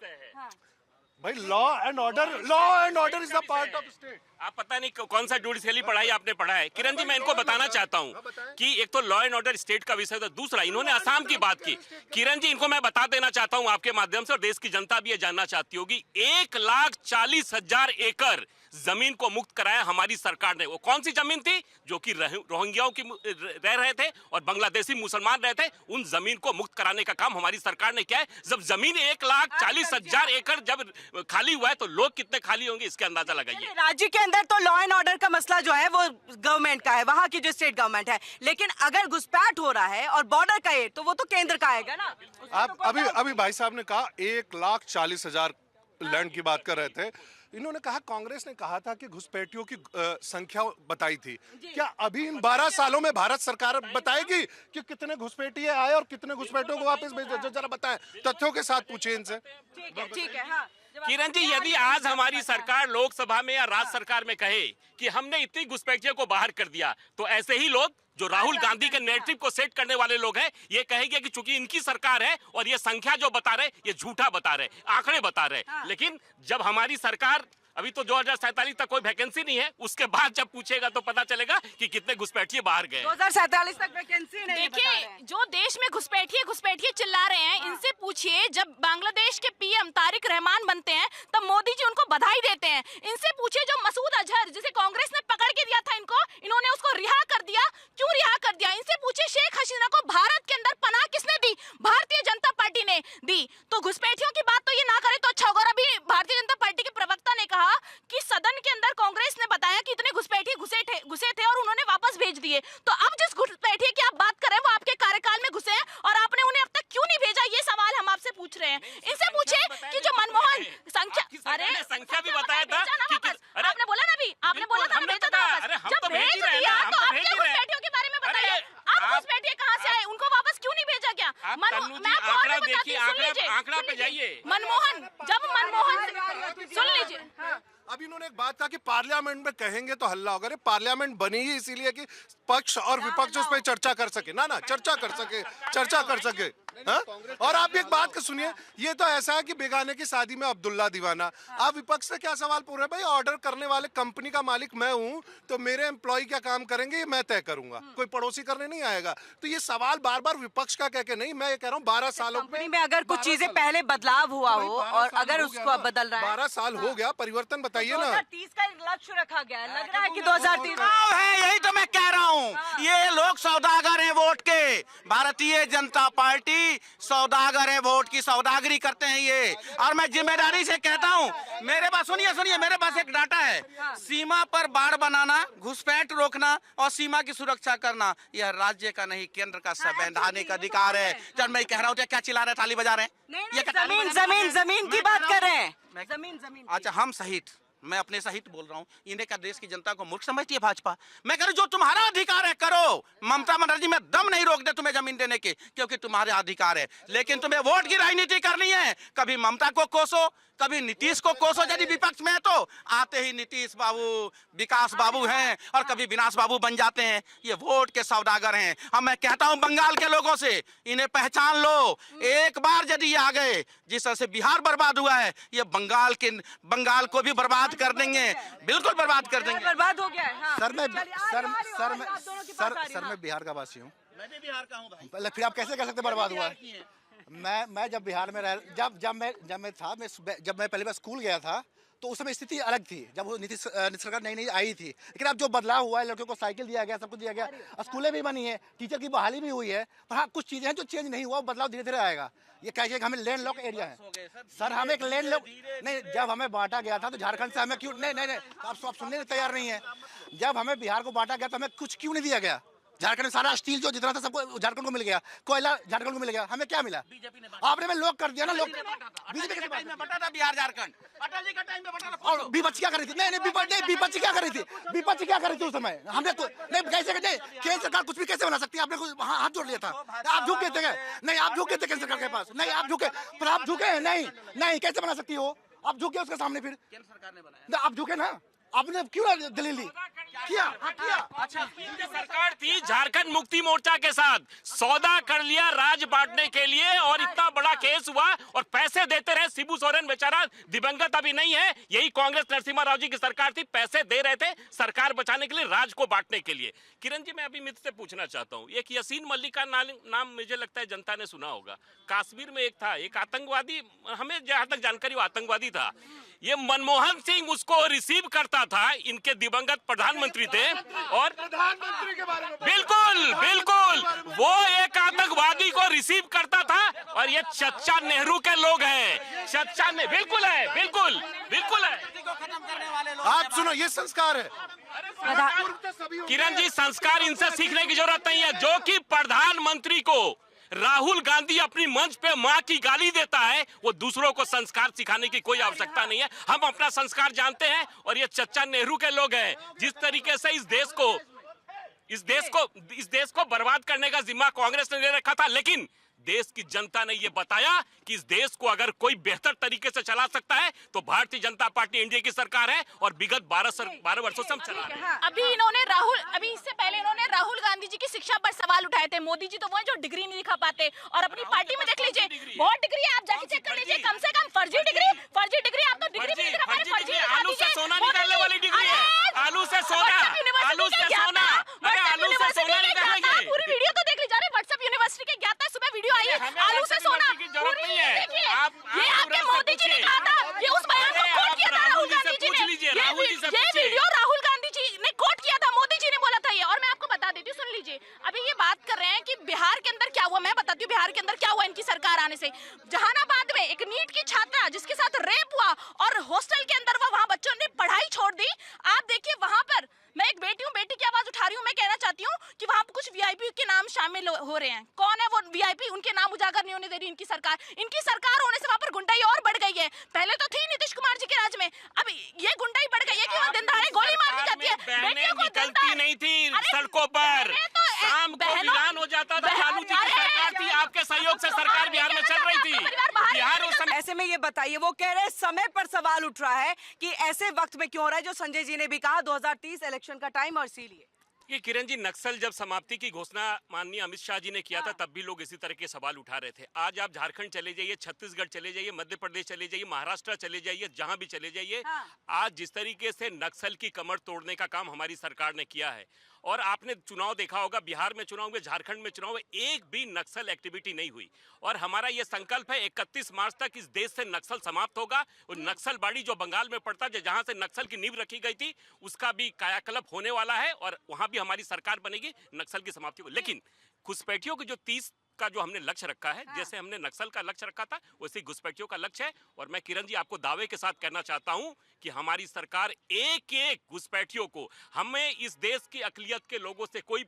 भाई। Law and order is the part of state. आप पता नहीं कौन सा जुडिशियली पढ़ाई आपने पढ़ा है। किरण जी, मैं इनको बताना चाहता हूं कि एक तो लॉ एंड ऑर्डर स्टेट का विषय था, दूसरा इन्होंने असम की बात की। किरण जी, इनको मैं बता देना चाहता हूं आपके माध्यम से, और देश की जनता भी ये जानना चाहती होगी, 1,40,000 एकड़ जमीन को मुक्त कराया हमारी सरकार ने। वो कौन सी जमीन थी? जो कि रोहिंग्याओं की रह रहे थे और बांग्लादेशी मुसलमान रहे थे, उन जमीन को मुक्त कराने का काम हमारी सरकार ने किया है। जब जमीन 1,40,000 एकड़ जब खाली हुआ है तो लोग कितने खाली होंगे, इसका अंदाजा लगाइए। राज्य के अंदर तो लॉ एंड ऑर्डर का मसला जो है वो गवर्नमेंट का है, वहाँ की जो स्टेट गवर्नमेंट है, लेकिन अगर घुसपैठ हो रहा है और बॉर्डर का है तो वो तो केंद्र का आएगा ना। आप अभी भाई साहब ने कहा 1,40,000 लैंड की बात कर रहे थे। इन्होंने कहा, कांग्रेस ने कहा था कि घुसपैठियों की संख्या बताई थी। क्या अभी इन 12 सालों में भारत सरकार बताएगी कि कितने घुसपैठिए आए और कितने घुसपैठियों को वापस भेजा? जरा बताएं, तथ्यों के साथ पूछिए इनसे। ठीक है, हाँ। किरण जी, यदि आज हमारी सरकार लोकसभा में या राज्य सरकार में कहे कि हमने इतनी घुसपैठियों को बाहर कर दिया, तो ऐसे ही लोग जो राहुल गांधी के नैरेटिव को सेट करने वाले लोग हैं, ये कहेंगे कि चूंकि इनकी सरकार है और ये संख्या जो बता रहे ये झूठा बता रहे, आंकड़े बता रहे। लेकिन जब हमारी सरकार, अभी तो 2047 तक कोई वैकेंसी नहीं है, उसके बाद जब पूछेगा तो पता चलेगा कि कितने घुसपैठिए बाहर गए। 2047 तक वैकेंसी नहीं। देखिए, जो देश में घुसपैठिए चिल्ला रहे हैं, इनसे पूछिए, जब बांग्लादेश के पीएम तारिक रहमान बनते हैं तब मोदी जी उनको बधाई देते हैं। इनसे पूछिए, जो मसूद अजहर, जिसे कांग्रेस ने पकड़ के दिया था इनको, इन्होंने उसको रिहा कर दिया, संख्या भी बताया था भेजा ना कि वापस। आपने बोला ना अभी, आपने बोला था ना भेजा था वापस। अरे हम जब तो भेज ही भेज रहे हैं दिया ना, हम तो तो आप भेज क्या ही रहे हैं। घुसपैठियों के बारे में बताइए। अरे, आप आप- घुसपैठिए कहाँ से आए, उनको वापस क्यों नहीं भेजा गया? तन्नू जी, आंकड़ा देखिए, आंकड़ा पे जाइए। मनमोहन, जब मनमोहन सुन लीजिए, अभी इन्होंने एक बात कहा कि पार्लियामेंट में कहेंगे तो हल्ला होगा। अरे पार्लियामेंट बनी ही इसीलिए कि पक्ष और विपक्ष उस पर चर्चा कर सके ना चर्चा कर सके हाँ? और आप भी एक बात को सुनिए, ये तो ऐसा है कि बेगाने की शादी में अब्दुल्ला दीवाना। आप विपक्ष से क्या सवाल पूछ रहे हैं? भाई ऑर्डर करने वाले कंपनी का मालिक मैं हूँ, तो मेरे एम्प्लॉय क्या काम करेंगे ये मैं तय करूंगा, कोई पड़ोसी करने नहीं आएगा। तो ये सवाल बार बार विपक्ष का कह के नहीं, मैं ये कह रहा हूँ 12 सालों कंपनी में अगर कुछ चीजें पहले बदलाव हुआ हो और अगर उसको अब बदल रहा है, 12 साल हो गया, परिवर्तन बताइए ना। 2030 का एक लक्ष्य रखा गया है, लग रहा है कि 2030 है, यही तो मैं कह रहा हूँ। ये लोग सौदागर हैं वोट के। भारतीय जनता पार्टी सौदागर है, वोट की सौदागरी करते हैं ये। और मैं जिम्मेदारी से कहता हूँ, मेरे पास सुनिए, मेरे पास एक डाटा है। सीमा पर बाड़ बनाना, घुसपैठ रोकना और सीमा की सुरक्षा करना, यह राज्य का नहीं केंद्र का संवैधानिक अधिकार है। जब मैं कह रहा हूँ तो क्या चिल्ला रहे, ताली बजा रहे हैं? ये क्या ताली बजा रहे हैं? जमीन की बात कर रहे हैं, जमीन अच्छा, हम सहित, मैं अपने सहित बोल रहा हूँ। इन्हें का देश की जनता को मूर्ख समझती है भाजपा? मैं कह रहा हूं, जो तुम्हारा अधिकार है करो। ममता बनर्जी में दम नहीं रोक दे तुम्हें जमीन देने के, क्योंकि तुम्हारे अधिकार है। लेकिन तुम्हें वोट की राजनीति करनी है। कभी ममता को कोसो, कभी नीतीश को कोसो। यदि विपक्ष में है तो आते ही नीतीश बाबू, विकास बाबू हैं, और कभी विनाश बाबू बन जाते हैं। ये वोट के सौदागर हैं। अब मैं कहता हूं बंगाल के लोगों से, इन्हें पहचान लो। एक बार यदि ये आ गए, जिस तरह से बिहार बर्बाद हुआ है, ये बंगाल को भी बर्बाद कर देंगे, बिल्कुल बर्बाद कर देंगे। बर्बाद हो गया है। हाँ। सर मैं बिहार का वासी हूँ। मैं भी बिहार का हूं भाई। पहले फिर आप कैसे कह सकते बर्बाद हुआ है? मैं जब बिहार में रह जब मैं पहली बार स्कूल गया था तो उस समय स्थिति अलग थी, जब वो नीतीश सरकार नई आई थी। लेकिन अब जो बदलाव हुआ है, लड़कियों को साइकिल दिया गया, सब कुछ दिया गया, स्कूलें भी बनी है, टीचर की बहाली भी हुई है। पर हाँ, कुछ चीजें हैं जो चेंज नहीं हुआ, बदलाव धीरे धीरे आएगा। ये कहिए कि हमें लैंड लॉक एरिया है सर, हम एक लैंड लॉक नहीं, जब हमें बांटा गया था तो झारखंड से हमें क्यों नहीं आप सुनने को तैयार नहीं है। जब हमें बिहार को बांटा गया तो हमें कुछ क्यों नहीं दिया गया? झारखंड में सारा स्टील जो जितना था सबको झारखंड को मिल गया, कोयला झारखंड को मिल गया, हमें क्या मिला? आपने में लोग कर दिया ना, लोग बीजेपी के टाइम में बटा था बिहार झारखंड, अटल जी का टाइम में बटा था। और विपक्ष क्या कर रही थी? नहीं विपक्ष क्या कर रही थी? विपक्ष क्या कर रही थी उस समय? हमने नहीं कैसे नहीं, केंद्र सरकार कुछ भी कैसे बना सकती है? आपने कुछ हाथ जोड़ लिया था, आप झुके थे नहीं, आप झुके थे केंद्र सरकार के पास, नहीं आप झुके, पर आप झुके नहीं कैसे बना सकती हो? आप झुके उसके सामने, फिर केंद्र सरकार ने बनाया, आप झुके ना, आपने क्यों दलील ली? किया। अच्छा, सरकार थी झारखंड मुक्ति मोर्चा के साथ, सौदा कर लिया राज बांटने के लिए, और इतना बड़ा केस हुआ और पैसे देते रहे। शिबू सोरेन बेचारा दिवंगत अभी नहीं है, यही कांग्रेस नरसिम्हा राव जी की सरकार थी, पैसे दे रहे थे सरकार बचाने के लिए, राज को बांटने के लिए। किरण जी, मैं अभी मित्र से पूछना चाहता हूँ, एक यासीन मलिक का नाम मुझे लगता है जनता ने सुना होगा। कश्मीर में एक था, एक आतंकवादी, हमें जहां तक जानकारी वो आतंकवादी था। ये मनमोहन सिंह उसको रिसीव करता था, इनके दिवंगत प्रधानमंत्री थे, और प्रधानमंत्री के बारे में बिल्कुल वो एक आतंकवादी को रिसीव करता था। और ये चच्चा नेहरू के लोग हैं, चच्चा ने बिल्कुल है। आप सुनो, ये संस्कार है। किरण जी, संस्कार इनसे सीखने की जरूरत नहीं है। जो कि प्रधानमंत्री को राहुल गांधी अपनी मंच पे मां की गाली देता है, वो दूसरों को संस्कार सिखाने की कोई आवश्यकता नहीं है। हम अपना संस्कार जानते हैं, और ये चच्चा नेहरू के लोग हैं। जिस तरीके से इस देश को बर्बाद करने का जिम्मा कांग्रेस ने ले रखा था, लेकिन देश की जनता ने यह बताया कि इस देश को अगर कोई बेहतर तरीके से चला सकता है तो भारतीय जनता पार्टी एनडीए की सरकार है, और विगत 12 वर्षों से हम चला रहे हैं। अभी इससे पहले इन्होंने राहुल गांधी जी की शिक्षा पर सवाल उठाए थे। मोदी जी तो वो जो डिग्री नहीं दिखा पाते, और अपनी पार्टी में देख लीजिए बहुत डिग्री है, आप जाके चेक कर लीजिए, कम से कम फर्जी डिग्री आप तो डिग्री भी नहीं दिखा पा रहे, फर्जी आलू से सोना निकालने वाली डिग्री है, आलू से सोना पूरी वीडियो तो देख लीजिए, व्हाट्सएप यूनिवर्सिटी के ज्ञाता, सुबह वीडियो आई है, आलू से सोना की जरूरत नहीं है। ये आपके मोदी जी ने कहा था, ये उस बयान को कोट किया था राहुल गांधी जी ने, ये वीडियो राहुल गांधी जी ने कोट किया था, मोदी जी ने बोला था ये। और मैं आपको बता देती हूँ, सुन लीजिए, अभी ये बात कर रहे हैं कि बिहार के अंदर क्या हुआ, मैं बताती हूँ बिहार के अंदर क्या हुआ इनकी सरकार आने से। जहानाबाद में एक नीट की छात्रा जिसके साथ रेप हुआ, और हॉस्टल के अंदर वहां बच्चों ने पढ़ाई छोड़ दी। आप देखिए वहां पर, मैं एक बेटी हूँ, बेटी की आवाज उठा रही हूँ, मैं कहना चाहती हूँ कि वहां कुछ वीआईपी के नाम शामिल हो रहे हैं। कौन है वो वीआईपी? उनके नाम उजागर नहीं होने दे रही इनकी सरकार। इनकी सरकार होने से वहां पर गुंडाई और बढ़ गई गई है। पहले तो थी नीतीश कुमार जी के राज में, अब ये गुंडाई बढ़ गई है कि वहाँ दिन दहाड़े गोली मार दी जाती है। बेटियों को निकलती नहीं थी सड़कों पर, शाम को वीरान हो जाता था। लालू जी की सरकार थी, आपके सहयोग से सरकार बिहार में चल रही थी। बिहार उस समय ऐसे में ये बताइए, वो कह रहे हैं समय पर सवाल उठ रहा है कि ऐसे वक्त में क्यों हो रहा है, जो संजय जी ने भी कहा 2030 इलेक्शन का टाइम और इसीलिए। ये किरण जी, नक्सल जब समाप्ति की घोषणा माननीय अमित शाह जी ने किया था, तब भी लोग इसी तरह के सवाल उठा रहे थे। आज आप झारखंड चले जाइए, छत्तीसगढ़ चले जाइए, मध्य प्रदेश चले जाइए, महाराष्ट्र चले जाइए, जहां भी चले जाइए, आज जिस तरीके से नक्सल की कमर तोड़ने का काम हमारी सरकार ने किया है, और आपने चुनाव देखा होगा, बिहार में चुनाव हुए, झारखंड में चुनाव हुए, एक भी नक्सल एक्टिविटी नहीं हुई। और हमारा ये संकल्प है 31 मार्च तक इस देश से नक्सल समाप्त होगा। और नक्सलबाड़ी जो बंगाल में पड़ता है, जहां से नक्सल की नींव रखी गई थी, उसका भी कायाकल्प होने वाला है और वहां भी हमारी सरकार बनेगी नक्सल की समाप्ति को। लेकिन घुसपैठियों की जो 30 का जो हमने लक्ष्य रखा है, जैसे हमने नक्सल का लक्ष्य रखा था, वैसे घुसपैठियों का लक्ष्य है। और मैं किरण जी आपको दावे के साथ कहना चाहता हूं कि हमारी सरकार एक एक घुसपैठियों को, हमें इस देश की अकलियत के लोगों से कोई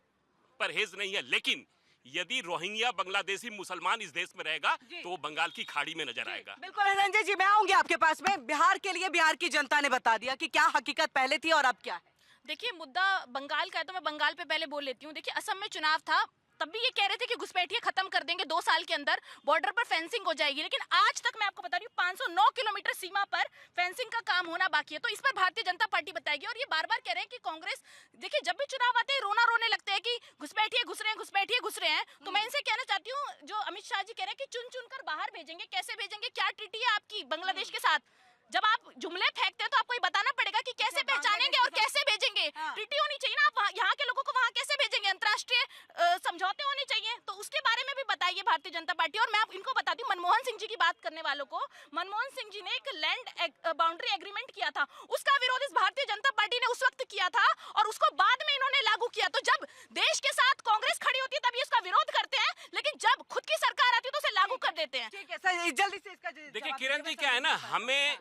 परहेज नहीं है, लेकिन यदि रोहिंग्या बांग्लादेशी मुसलमान इस देश में रहेगा तो वो बंगाल की खाड़ी में नजर आएगा। बिल्कुल संजय जी, मैं आऊंगी आपके पास में। बिहार के लिए बिहार की जनता ने बता दिया कि क्या हकीकत पहले थी और अब क्या है। देखिए, मुद्दा बंगाल का है तो मैं बंगाल पे पहले बोल लेती हूँ। देखिए, असम में चुनाव था, तब भी ये कह रहे थे कि घुसपैठिए खत्म कर देंगे, 2 साल के अंदर बॉर्डर पर फेंसिंग हो जाएगी। लेकिन आज तक मैं आपको बता रही हूँ 509 किलोमीटर सीमा पर फेंसिंग का काम होना बाकी है। तो इस पर भारतीय जनता पार्टी बताएगी। और ये बार बार कह रहे हैं कि कांग्रेस, देखिए जब भी चुनाव आते हैं रोना रोने लगते हैं कि घुसपैठिए घुस रहे हैं, घुसपैठिए घुस रहे हैं। तो मैं इनसे कहना चाहती हूँ, जो अमित शाह जी कह रहे हैं कि चुन चुन कर बाहर भेजेंगे, कैसे भेजेंगे, क्या ट्रीटी है आपकी बांग्लादेश के साथ? जब आप जुमले फेंकते हैं तो आपको ये बताना पड़ेगा कि कैसे पहचानेंगे और कैसे भेजेंगे। ट्रीटी होनी चाहिए ना, आप यहाँ के लोगों को वहाँ कैसे भेजेंगे, अंतर्राष्ट्रीय समझौते होने चाहिए। तो उसके बारे में भी बताइए भारतीय जनता पार्टी। और मैं आप इनको बताती हूँ, मनमोहन सिंह जी की बात करने वालों को, मनमोहन सिंह जी ने एक लैंड बाउंड्री एग्रीमेंट किया था, उसका विरोध इस भारतीय जनता पार्टी ने उस वक्त किया था और उसको बाद में इन्होंने लागू किया। तो जब देश के साथ कांग्रेस खड़ी होती है तब ये उसका विरोध करते हैं, लेकिन जब खुद की सरकार आती है तो उसे लागू कर देते हैं। ठीक है सर, जल्दी से इसका देखिए किरण जी, क्या है ना, हमें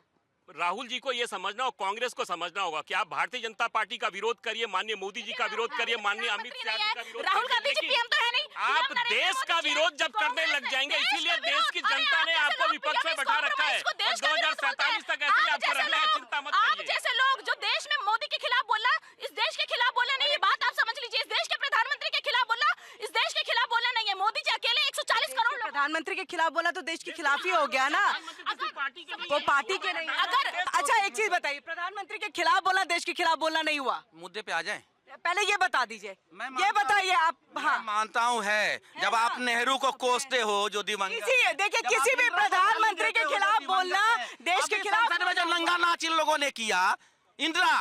राहुल जी को ये समझना और कांग्रेस को समझना होगा कि आप भारतीय जनता पार्टी का विरोध करिए, माननीय मोदी जी का विरोध करिए, माननीय अमित शाह जी का विरोध राहुल गांधी जी पीएम तो है नहीं। आप देश का विरोध जब करने लग जाएंगे, इसीलिए देश की जनता ने आपको विपक्ष में बैठा रखा है। 2047 तक ऐसे आपको रहना है, चिंता मत आप करिए। जैसे लोग जो देश में मोदी के खिलाफ बोला, इस देश के खिलाफ बोला नहीं, ये बात आप समझ लीजिए। इस देश के प्रधानमंत्री के खिलाफ बोला, इस देश के खिलाफ बोला नहीं है। मोदी जी अकेले 140 करोड़ प्रधानमंत्री के खिलाफ बोला तो देश के खिलाफ ही हो गया ना, वो पार्टी के नहीं। अगर अच्छा एक चीज बताइए, प्रधानमंत्री के खिलाफ बोला, देश के खिलाफ बोलना नहीं हुआ। मुद्दे पे आ जाएं। पहले ये बता दीजिए, ये बताइए आप। हाँ, मानता हूँ है, जब आप नेहरू को कोसते हो, जो दिवंगत, देखिए किसी भी प्रधानमंत्री के खिलाफ बोलना, देश के खिलाफ। संसद में जो नंगा नाच इन लोगों ने किया, इंदिरा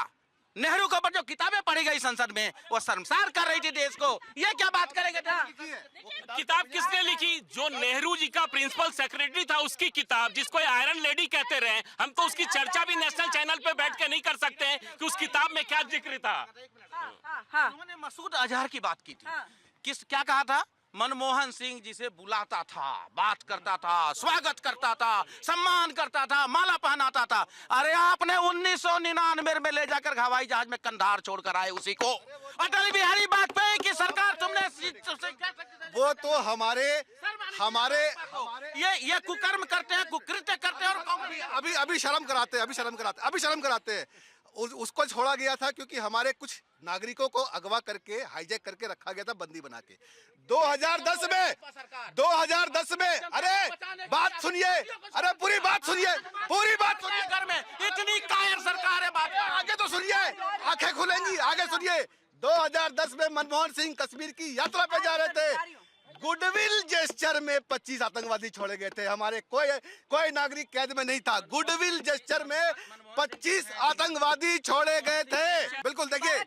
नेहरू के ऊपर जो किताबें पढ़ी गई संसद में, वो शर्मसार कर रही थी देश को। ये क्या बात करेंगे? किताब किसने लिखी? जो नेहरू जी का प्रिंसिपल सेक्रेटरी था, उसकी किताब, जिसको आयरन लेडी कहते रहे। हम तो उसकी चर्चा भी नेशनल चैनल पे बैठ के नहीं कर सकते हैं कि उस किताब में क्या जिक्र था। उन्होंने मसूद अजहर की बात की थी। क्या कहा था? मनमोहन सिंह जिसे बुलाता था, बात करता था, स्वागत करता था, सम्मान करता था, माला पहनाता था। अरे आपने 1999 में ले जाकर हवाई जहाज में कंधार छोड़कर आए उसी को। अटल बिहारी वाजपेयी की सरकार तुमने वो तो हमारे ये कुकर्म करते हैं, कुकृत्य करते हैं। और अभी शर्म कराते हैं। उसको छोड़ा गया था क्योंकि हमारे कुछ नागरिकों को अगवा करके, हाईजैक करके रखा गया था, बंदी बना के। 2010 में अरे बात सुनिए, अरे पूरी बात सुनिए। घर में इतनी कायर सरकार है, बात आगे तो सुनिए, आंखें खुलेंगी, आगे सुनिए। 2010 में मनमोहन सिंह कश्मीर की यात्रा पे जा रहे थे। गुडविल जेस्चर में 25 आतंकवादी छोड़े गए थे। हमारे कोई नागरिक कैद में नहीं था। गुडविल जेस्चर में 25 आतंकवादी छोड़े गए थे। बिल्कुल, देखिए,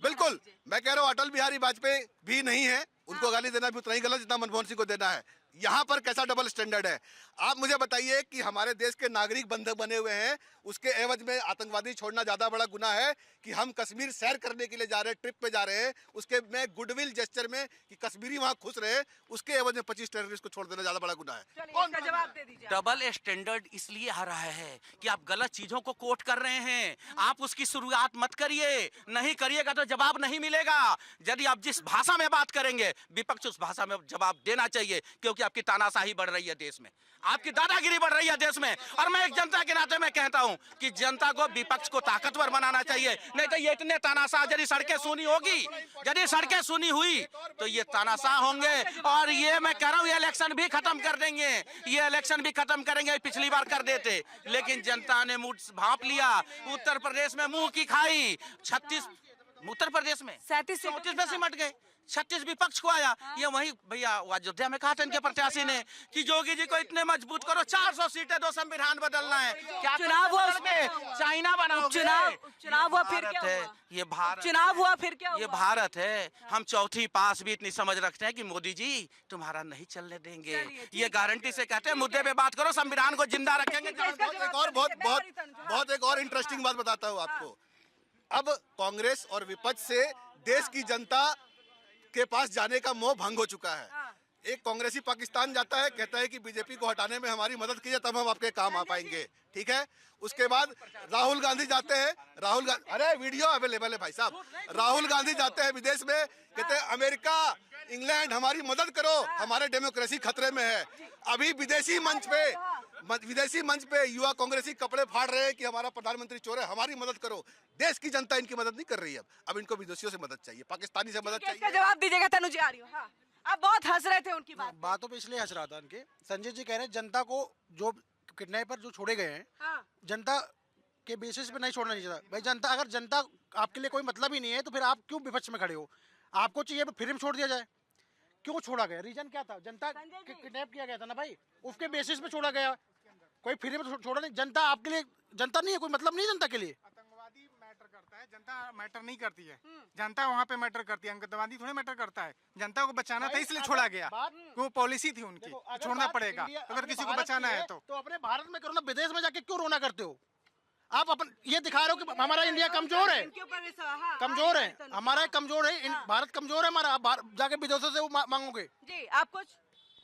बिल्कुल मैं कह रहा हूँ अटल बिहारी वाजपेयी भी नहीं है, उनको गाली देना भी उतना ही गलत जितना मनमोहन सिंह को देना है। यहाँ पर कैसा डबल स्टैंडर्ड है? आप मुझे बताइए कि हमारे देश के नागरिक बंधक बने हुए हैं, उसके एवज में आतंकवादी छोड़ना ज्यादा बड़ा गुनाह है कि हम कश्मीर सैर करने के लिए जा रहे हैं, ट्रिप पे जा रहे हैं, उसके में गुडविल जेस्चर में कि कश्मीरी वहाँ खुश रहे, उसके एवज में 25 टेररिस्ट को छोड़ देना ज्यादा बड़ा गुनाह है। कौन जवाब दे दीजिए? डबल स्टैंडर्ड इसलिए आ रहा है कि आप गलत चीजों को कोट कर रहे हैं। आप उसकी शुरुआत मत करिए, नहीं करिएगा तो जवाब नहीं मिलेगा। यदि आप जिस भाषा में बात करेंगे, विपक्ष उस भाषा में जवाब देना चाहिए, क्योंकि आपकी तानाशाही बढ़ रही है देश में, आपकी दादागिरी बढ़ रही है देश में। और मैं एक जनता के नाते मैं कहता हूं कि जनता को, विपक्ष को ताकतवर बनाना चाहिए, नहीं तो ये इतने तानाशाह, यदि सड़कें सुनी होगी, यदि सड़कें सुनी हुई तो ये तानाशाह होंगे। और ये मैं कह रहा हूं, ये इलेक्शन भी खत्म कर देंगे, ये इलेक्शन भी खत्म करेंगे। पिछली बार कर देते, लेकिन जनता ने मुंह भांप लिया। उत्तर प्रदेश में मुंह की खाई, 36 उत्तर प्रदेश में 37 में सिमट गए, 36 विपक्ष को आया। ये वही भैया अयोध्या में कहा था इनके प्रत्याशी ने कि योगी जी को इतने मजबूत करो, 400 सीटें दो, संविधान बदलना है। क्या चुनाव हुआ उसमें, चाइना बनाओगे? चुनाव हुआ फिर क्या है हुआ? ये भारत, चुनाव हुआ फिर क्या ये हुआ? भारत है। हम चौथी पास भी इतनी समझ रखते हैं कि मोदी जी तुम्हारा नहीं चलने देंगे। ये गारंटी से कहते हैं, मुद्दे पे बात करो, संविधान को जिंदा रखेंगे। बहुत एक और इंटरेस्टिंग बात बताता हूँ आपको। अब कांग्रेस और विपक्ष से देश की जनता के पास जाने का मोह भंग हो चुका है। एक कांग्रेसी पाकिस्तान जाता है, कहता है कि बीजेपी को हटाने में हमारी मदद कीजिए, तब हम आपके काम आ पाएंगे, ठीक है। उसके बाद राहुल गांधी जाते हैं, अरे वीडियो अवेलेबल है भाई साहब। राहुल गांधी जाते हैं विदेश में, कहते हैं अमेरिका, इंग्लैंड हमारी मदद करो, हमारे डेमोक्रेसी खतरे में है। अभी विदेशी मंच पे युवा कांग्रेसी कपड़े फाड़ रहे हैं कि हमारा प्रधानमंत्री चोर है, हमारी मदद करो। देश की जनता इनकी मदद नहीं कर रही है। अब इनको विदेशियों से मदद चाहिए, पाकिस्तानी से मदद चाहिए। जवाब दीजिएगा तनुजी आर्य। हाँ, आप बहुत हंस रहे थे उनकी बातों पे, इसलिए हंस रहा था उनके। संजय जी कह रहे हैं जनता को जो किडनैपर जो छोड़े गए हैं, जनता के बेसिस पे नहीं छोड़ना चाहिए। भाई जनता, अगर जनता आपके लिए कोई मतलब ही नहीं है तो फिर आप क्यों विपक्ष में खड़े हो? आपको चाहिए फ्री में छोड़ दिया जाए, क्यों छोड़ा गया? रीजन क्या था? जनता किडनैप किया गया था ना भाई, उसके बेसिस पे छोड़ा गया। कोई फ्री में छोड़ा नहीं। जनता आपके लिए जनता नहीं है, कोई मतलब नहीं जनता के लिए। आतंकवादी मैटर करता है, जनता मैटर नहीं करती है। जनता वहाँ पे मैटर करती है, आतंकवादी थोड़ी मैटर करता है। जनता को बचाना था इसलिए छोड़ा गया, वो पॉलिसी थी उनकी, छोड़ना पड़ेगा अगर किसी को बचाना है तो। अपने भारत में करो ना, विदेश में जाके क्यों रोना करते हो? आप अपन ये दिखा रहे हो कि हमारा इंडिया कमजोर है, कमजोर है, हमारा कमजोर है, भारत कमजोर है हमारा। आप जाके विदेशों से वो मांगोगे जी। आप कुछ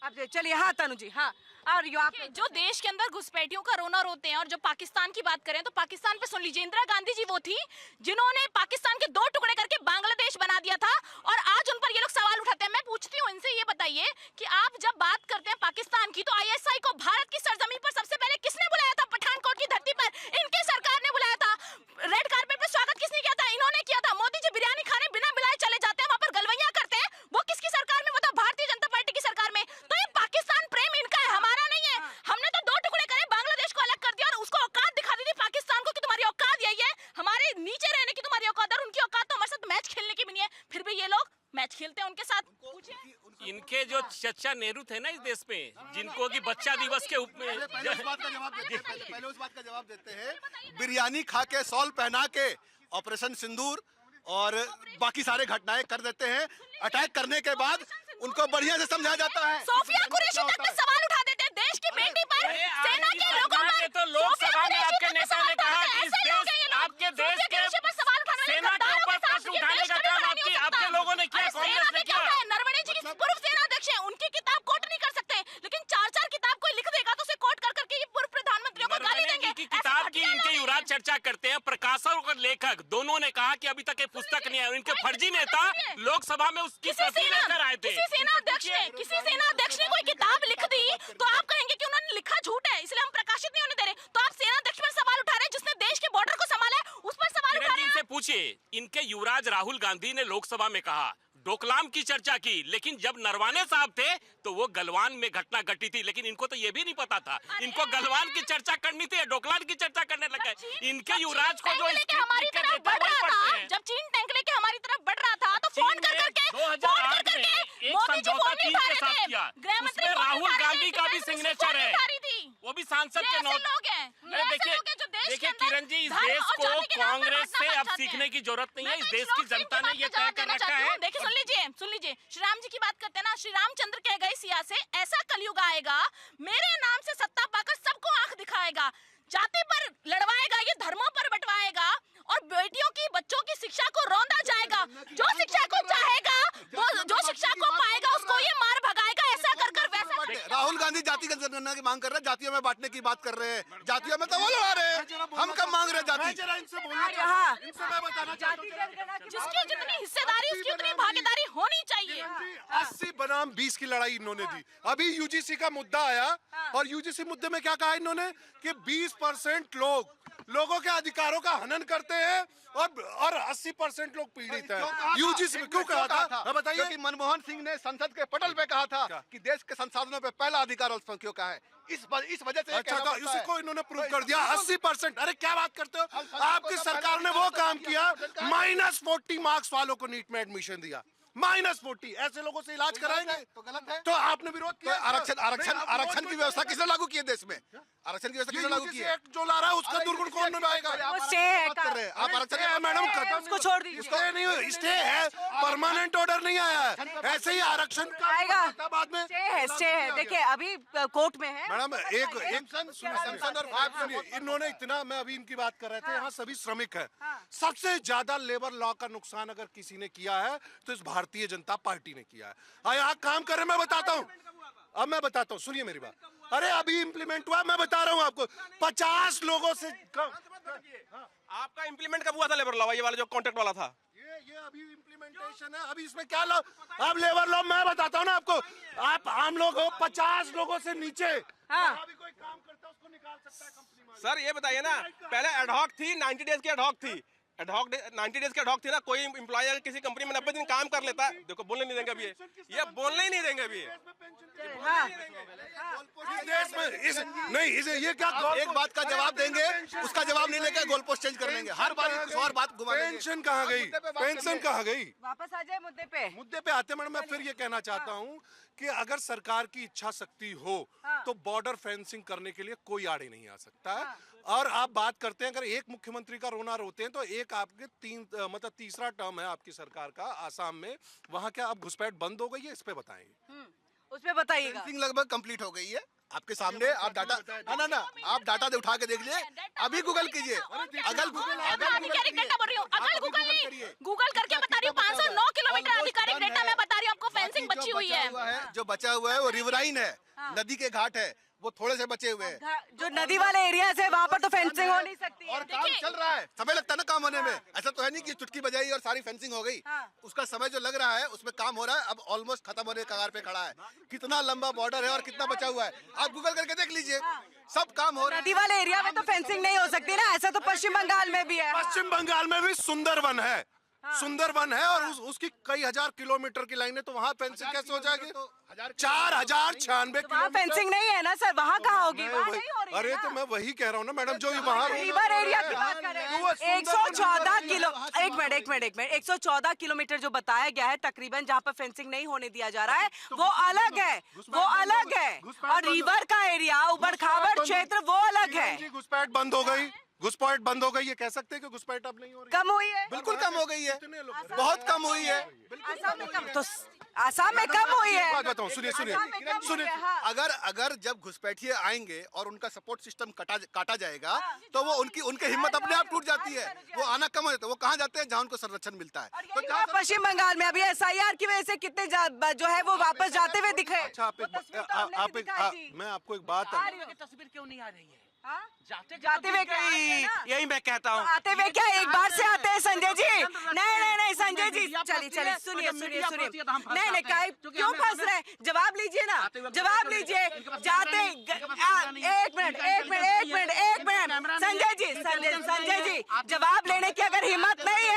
आप चलिए। हाँ तनु जी, हाँ। और जो देश के अंदर घुसपैठियों का रोना रोते हैं, और जो पाकिस्तान की बात करें तो पाकिस्तान पे सुन लीजिए, इंदिरा गांधी जी वो थी जिन्होंने पाकिस्तान के 2 टुकड़े करके बांग्लादेश बना दिया था, और आज उन पर ये लोग सवाल उठाते हैं। मैं पूछती हूँ इनसे, ये बताइए कि आप जब बात करते हैं पाकिस्तान की, तो ISI को भारत की सरजमीन पर सबसे पहले किसने बुलाया था? पठानकोट की धरती पर इनकी सरकार ने बुलाया था। रेड कार्पेट पे स्वागत किसने किया था? इन्होंने किया था। मोदी जी बिरयानी खाने बिना बुलाए चले जाते हैं, वहां पर गलवैया करते हैं, वो किसकी सरकार में? वो था भारतीय जनता पार्टी की सरकार में। तो ये पाकिस्तान प्रेम इनका है, हमारा नहीं है। हमने तो 2 टुकड़े करे, बांग्लादेश को अलग कर दिया और उसको औकात दिखा दी थी पाकिस्तान को कि तुम्हारी औकात यही है, हमारे नीचे रहने की तुम्हारी औकात, और उनकी औकात तो हमारे साथ मैच खेलने की भी नहीं है। फिर भी ये लोग मैच खेलते हैं उनके साथ। इनके जो चचा नेहरू थे ना इस देश में, जिनको कि बच्चा दिवस के पहले उस बात का जवाब देते हैं। बिरयानी खा के, सॉल पहना के, ऑपरेशन सिंदूर और बाकी सारे घटनाएं कर देते हैं। अटैक करने के बाद उनको बढ़िया से समझाया जाता है। सोफिया कुरैशी तक पे सवाल उठा देते हैं देश की बेटी पर, सेना के लोगों पर। तो लोकसभा में आपके नेता ने कहा कि इस देश, आपके देश के सेना के ऊपर प्रश्न उठाने का काम आपके लोगों ने किया, कांग्रेस ने किया। नरवणे जी पूर्व सेना अध्यक्ष हैं, उनकी किताब कोट नहीं कर सकते, लेकिन 4-4 किताब कोई लिख देगा तो उसे कोट कर करके ये पूर्व प्रधानमंत्रियों को गाली देंगे। की किताब की इनके युवराज चर्चा करते हैं। प्रकाशक और लेखक दोनों ने कहा कि अभी तक ये पुस्तक नहीं है। इनके फर्जी नेता लोकसभा में उसकी प्रति लेकर आए थे। किसी सेना अध्यक्ष ने कोई किताब लिख दी तो आप कहेंगे कि उन्होंने लिखा झूठ है, इसलिए हम प्रकाशित नहीं होने दे रहे। तो आप सेना अध्यक्ष पर सवाल उठा रहे हैं जिसने देश के बॉर्डर को संभाला है, उस पर सवाल उठा रहे हैं। इनसे पूछिए, इनके युवराज राहुल गांधी ने लोकसभा में कहा, डोकलाम की चर्चा की, लेकिन जब नरवाने साहब थे तो वो गलवान में घटना घटी थी, लेकिन इनको तो ये भी नहीं पता था। इनको गलवान की चर्चा करनी थी, डोकलाम की चर्चा करने लग गए। इनके युवराज को जो हमारी तरफ बढ़ रहा था, जब चीन टैंक लेके हमारी तरफ बढ़ रहा था तो फोन कर करके 2008 में एक समझौता चीन के साथ किया, उसमें राहुल गांधी का भी सिग्नेचर है, वो भी सांसद के नोट। देखिए किरण जी, इस देश को कांग्रेस से अब सीखने की जरूरत नहीं है। इस देश की जनता ने ये तय कर रखा है। देखिए सुन लीजिए, श्री राम जी की बात करते हैं ना, श्री रामचंद्र कह गए सिया से, ऐसा कलयुग आएगा मेरे नाम से सत्ता पाकर सबको आंख दिखाएगा, जाति पर लड़वाएगा, ये धर्मों पर बंटवाएगा, और बेटियों की, बच्चों की शिक्षा को रौंदा जाएगा। जो शिक्षा को चाहेगा, वो जो शिक्षा को पाएगा उसको ये मार भगाएगा। ऐसा कर वैसा। राहुल गांधी जाति जनगणना की मांग कर रहे हैं, जातियों में बांटने की बात कर रहे हैं। जातियों में तो वो लड़ा रहे हैं, हम कब मांग रहे हैं जाति? हाँ जिसकी जितनी हिस्सेदारी उसकी उतनी भागीदारी होनी चाहिए। 80 बनाम 20 की लड़ाई इन्होंने दी। अभी यूजीसी का मुद्दा आया और यूजीसी मुद्दे में क्या कहा इन्होंने कि 20% लोगों के अधिकारों का हनन करते हैं और 80% लोग पीड़ित हैं। यूजीसी में क्यों कहा था बताइए? क्योंकि मनमोहन सिंह ने संसद के पटल पे कहा था कि देश के संसाधनों पे पहला अधिकार अल्पसंख्यकों का है। इस वजह से अच्छा तो उसी को इन्होंने प्रूव कर दिया। 80%। अरे क्या बात करते हो? आपकी सरकार ने वो काम किया, -40 मार्क्स वालों को नीट में एडमिशन दिया। -40 ऐसे लोगों से इलाज कराएंगे तो गलत है। तो आपने विरोध किया। आरक्षण की व्यवस्था किसने लागू की है देश में? आरक्षण की व्यवस्था किसने लागू की है? जो ला रहा है उसका दुर्गुण कौन निभाएगा? स्टे है आप आरक्षण मैडम उसको छोड़ दीजिए। स्टे नहीं, स्टे है, परमानेंट ऑर्डर नहीं आया है। ऐसे ही आरक्षण का आएगा बाद में स्टे है। देखिए अभी कोर्ट में है। मैडम एक सैमसंग और 5 सुनिए, इन्होंने इतना, मैं अभी इनकी बात कर रहे थे, यहाँ सभी श्रमिक है। सबसे ज्यादा लेबर लॉ का नुकसान अगर किसी ने किया है तो इस भारतीय जनता पार्टी ने किया है। यहाँ काम कर रहे, मैं बताता हूँ, अब मैं बताता हूँ, सुनिए मेरी बात। अरे अभी इम्प्लीमेंट हुआ, मैं बता रहा हूँ आपको, 50 लोगों से आपका इम्प्लीमेंट कब हुआ था लेबर लॉ, ये वाला जो कॉन्ट्रैक्ट वाला था? ये अभी इम्प्लीमेंटेशन है। अभी इसमें क्या लॉ? अब लेबर लॉ मैं बताता हूँ ना आपको। आप आम लोग हो, 50 लोगों से नीचे हाँ। भी कोई काम करता है उसको निकाल सकता है कंपनी मालिक। सर ये बताइए ना, पहले एडहॉक थी, 90 डेज की एडहॉक थी, 90 डेज की एडहॉक थी ना। कोई एम्प्लॉय अगर किसी कंपनी में 90 दिन काम कर लेता है, देखो बोलने नहीं देंगे अभी, ये बोलने ही नहीं देंगे अभी। देश में ये क्या एक बात का जवाब देंगे, उसका जवाब नहीं लेकर गोल पोस्ट चेंज कर लेंगे। हर बार कुछ और बात घुमा देंगे। पेंशन कहाँ गई? पेंशन कहाँ गई? वापस आ जाए मुद्दे पे आते मैडम, मैं फिर ये कहना चाहता हूँ कि अगर सरकार की इच्छा शक्ति हो तो बॉर्डर फेंसिंग करने के लिए कोई आड़े नहीं आ सकता है। और आप बात करते हैं, अगर एक मुख्यमंत्री का रोना रोते हैं तो एक आपके तीसरा टर्म है आपकी सरकार का आसाम में, वहाँ क्या अब घुसपैठ बंद हो गई है? इस पे बताएंगे। उसमें बताइएगा। फेंसिंग लगभग कंप्लीट हो गई है आपके सामने। आप डाटा ना आप डाटा दे उठा के देख लीजिए, अभी गूगल कीजिए। आधिकारिक डेटा बोल रही हूँ, अगर गूगल नहीं, गूगल करके बता रही हूँ, 509 किलोमीटर आधिकारिक डेटा मैं बता रही हूँ आपको, फेंसिंग बची हुई है। जो बचा हुआ है वो रिवराइन है, नदी के घाट है, वो थोड़े से बचे हुए हैं। जो नदी वाले एरिया है वहाँ पर तो फेंसिंग हो नहीं सकती और है। काम चल रहा है, समय लगता है ना काम होने में। ऐसा तो है नहीं कि चुटकी बजाई और सारी फेंसिंग हो गई। उसका समय जो लग रहा है उसमें काम हो रहा है, अब ऑलमोस्ट खत्म होने के कगार पे खड़ा है। कितना लंबा बॉर्डर है और कितना बचा हुआ है आप गूगल करके देख लीजिए, सब काम हो रहा है। नदी वाले एरिया में तो फेंसिंग नहीं हो सकती ना, ऐसा तो पश्चिम बंगाल में भी है। पश्चिम बंगाल में भी सुंदरवन है, सुंदरवन है और उसकी कई हजार किलोमीटर की लाइन है, तो वहाँ फेंसिंग कैसे हो जाएगी? 4096 वहाँ फेंसिंग नहीं है ना सर, वहाँ कहाँ होगी? वहाँ नहीं हो रही है अरे ना। तो मैं वही कह रहा हूँ ना मैडम, जो वहाँ रिवर एरिया की बात कर रहे हैं। 114 किलो, एक मिनट 114 किलोमीटर जो बताया गया है तकरीबन, जहाँ पर फेंसिंग नहीं होने दिया जा रहा है, वो अलग है, वो अलग है। और रिवर का एरिया, उबड़ खाबड़ क्षेत्र, वो अलग है। घुसपैठ बंद हो गई, घुसपैठ बंद हो गई, ये कह सकते हैं कि घुसपैठ अब नहीं हो रही? कम हुई है, बिल्कुल कम हो गई है, बहुत कम हुई है। आसाम में कम, तो आसाम में कम हुई है। बात बताऊं, सुनिए अगर जब घुसपैठिए आएंगे और उनका सपोर्ट सिस्टम काटा जाएगा तो वो उनकी हिम्मत अपने आप टूट जाती है, वो आना कम हो जाता है। वो कहाँ जाते हैं? जहाँ उनको संरक्षण मिलता है। तो जहाँ पश्चिम बंगाल में अभी SIR की वजह से कितने जो है वो वापस जाते हुए दिखे। अच्छा मैं आपको एक बात, तस्वीर क्यों नहीं आ रही है? जाते हुए यही मैं कहता हूँ। आते हुए क्या एक बार से आते हैं संजय जी? नहीं संजय जी, चलिए सुनिए। नहीं क्यों फंस रहे हैं? जवाब लीजिए ना, जवाब लीजिए। जाते एक मिनट संजय जी, जवाब लेने की अगर हिम्मत नहीं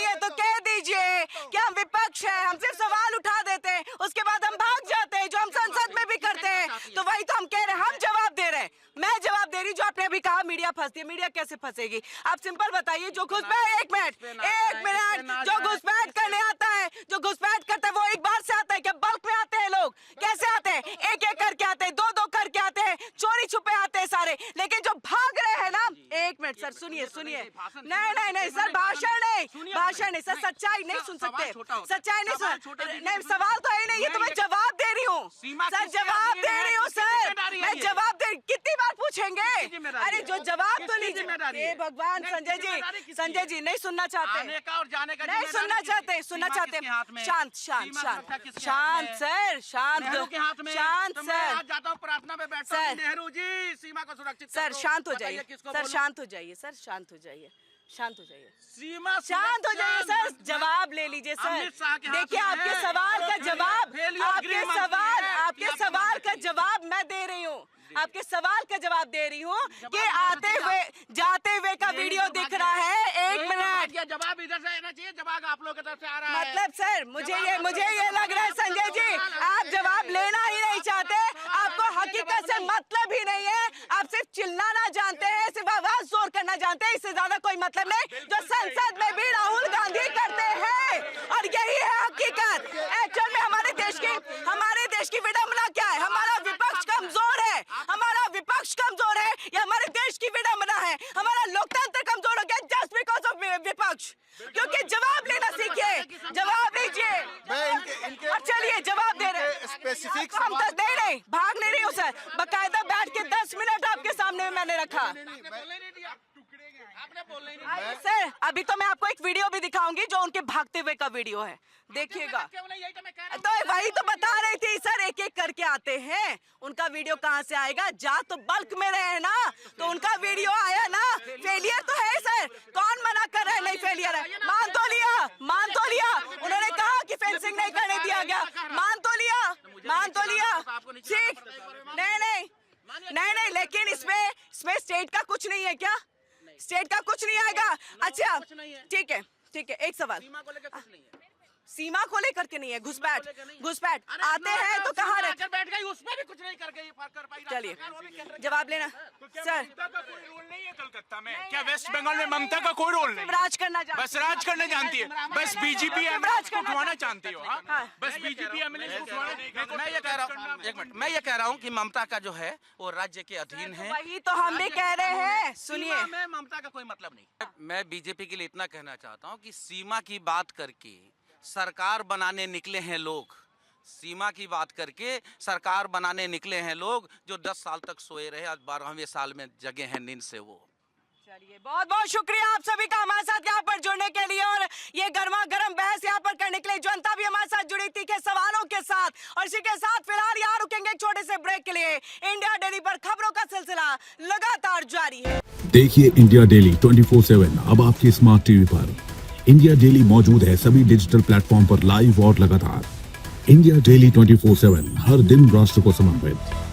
है तो कह दीजिए कि हम विपक्ष है, हम सिर्फ सवाल उठा देते हैं, उसके बाद हम भाग जाते हैं, जो हम संसद में भी करते हैं। तो वही तो हम कह रहे हैं, हम जवाब दे रहे हैं। मैं जवाब दे रही, जो आपने अभी कहा मीडिया फंसती है, मीडिया कैसे फंसेगी? आप सिंपल बताइए। जो घुसपैठ, एक मिनट, जो घुसपैठ करने आता है, जो घुसपैठ करता है, वो एक बार से आता है क्या? बल्क में आते हैं लोग? कैसे आते हैं? एक करके आते हैं, दो करके आते हैं, चोरी छुपे आते हैं सारे। लेकिन जो भाग रहे हैं ना, एक मिनट सर, सुनिए सुनिए। नहीं सर, भाषण नहीं सर, सच्चाई नहीं सुन सकते, सच्चाई नहीं सुन, नहीं सवाल तो है नहीं, ये तो मैं जवाब दे रही हूँ सर, जवाब दे रही हूँ सर, मैं जवाब दे, कितनी बार पूछेंगे? अरे जो जवाब तो लीजिए। भगवान संजय जी नहीं सुनना चाहते, नहीं सुनना चाहते, शांत सर, शांत सर, प्रार्थना में बैठा सर, नेहरू जी सीमा को सुरक्षित सर शांत हो जाइए, सर शांत हो जाइए, सर शांत हो जाइए, शांत हो जाइए, सीमा शांत हो जाइए सर, जवाब ले लीजिए सर। देखिए आपके सवाल का जवाब, आपके सवाल का जवाब मैं दे रही हूँ, आपके सवाल का जवाब दे रही हूँ कि आते हुए जाते हुए का वीडियो दिख रहा है। 1 मिनट, जवाब इधर से आना चाहिए, जवाब आप लोगों की तरफ से आ रहा है। मतलब सर मुझे ये लग रहा है संजय जी, आप जवाब लेना ही नहीं चाहते, आपको हकीकत से मतलब ही नहीं है, आप सिर्फ चिल्लाना जानते हैं, सिर्फ आवाज जोर करना जानते हैं, इससे ज्यादा कोई मतलब नहीं, जो संसद में भी राहुल गांधी करते हैं, और यही है हकीकत। एक्चुअल में हमारे देश की विडंबना क्या है? हमारा विपक्ष कमजोर है, ये हमारे देश की विडंबना है, हमारा लोकतंत्र कमजोर हो गया जस्ट बिकॉज ऑफ विपक्ष। क्योंकि जवाब लेना सीखिए, जवाब लीजिए, और चलिए जवाब दे रहे हैं स्पेसिफिक नहीं भाग नहीं रही हूँ सर, बकायदा बैठ के 10 मिनट आपके सामने मैंने रखा। सर अभी तो मैं आपको एक वीडियो भी दिखाऊंगी जो उनके भागते हुए का वीडियो है, देखिएगा। तो वही तो बता रही थी सर, एक एक करके आते हैं, उनका वीडियो कहाँ से आएगा? जा तो बल्क में रहे ना, तो उनका वीडियो आया ना, फेलियर तो है सर, कौन मना कर रहा है नहीं फेलियर है? मान तो लिया, उन्होंने कहा कि फेंसिंग नहीं करने दिया गया, मान तो लिया, ठीक, नहीं, लेकिन इसमें स्टेट का कुछ नहीं है क्या? स्टेट का कुछ नहीं आएगा? अच्छा ठीक है, एक सवाल, सीमा को लेकर के नहीं है, घुसपैठ आते हैं तो कहाँ रहते? बैठ गई, उसमें भी कुछ नहीं कर गई, चलिए जवाब लेना सर। कलकत्ता में क्या वेस्ट बंगाल में ममता का कोई रोल नहीं? राज करना जानती, बस राज करना जानती है, बस बीजेपी राज करना उठवाना चाहती हो, हाँ। बस बीजेपी एमएलए मैं ये कह रहा हूँ कि ममता का जो है वो राज्य के अधीन है। वही तो हम भी कह रहे हैं, सुनिए। में ममता का कोई मतलब नहीं। मैं बीजेपी के लिए इतना कहना चाहता हूँ कि सीमा की बात करके सरकार बनाने निकले हैं लोग, सीमा की बात करके सरकार बनाने निकले हैं लोग, जो 10 साल तक सोए रहे, आज 12वें साल में जगे हैं नींद से वो। चलिए बहुत बहुत शुक्रिया आप सभी का हमारे साथ यहाँ पर जुड़ने के लिए, और ये गर्मा गर्म बहस यहाँ पर करने के लिए जनता भी हमारे साथ जुड़ी थी के सवालों के साथ। और इसी के साथ फिलहाल यहाँ रुकेंगे एक छोटे से ब्रेक के लिए। इंडिया डेली पर खबरों का सिलसिला लगातार जारी है। देखिए इंडिया डेली 24/7 अब आपके स्मार्ट टीवी पर। इंडिया डेली मौजूद है सभी डिजिटल प्लेटफॉर्म पर लाइव और लगातार। इंडिया डेली 24/7 हर दिन राष्ट्र को समर्पित।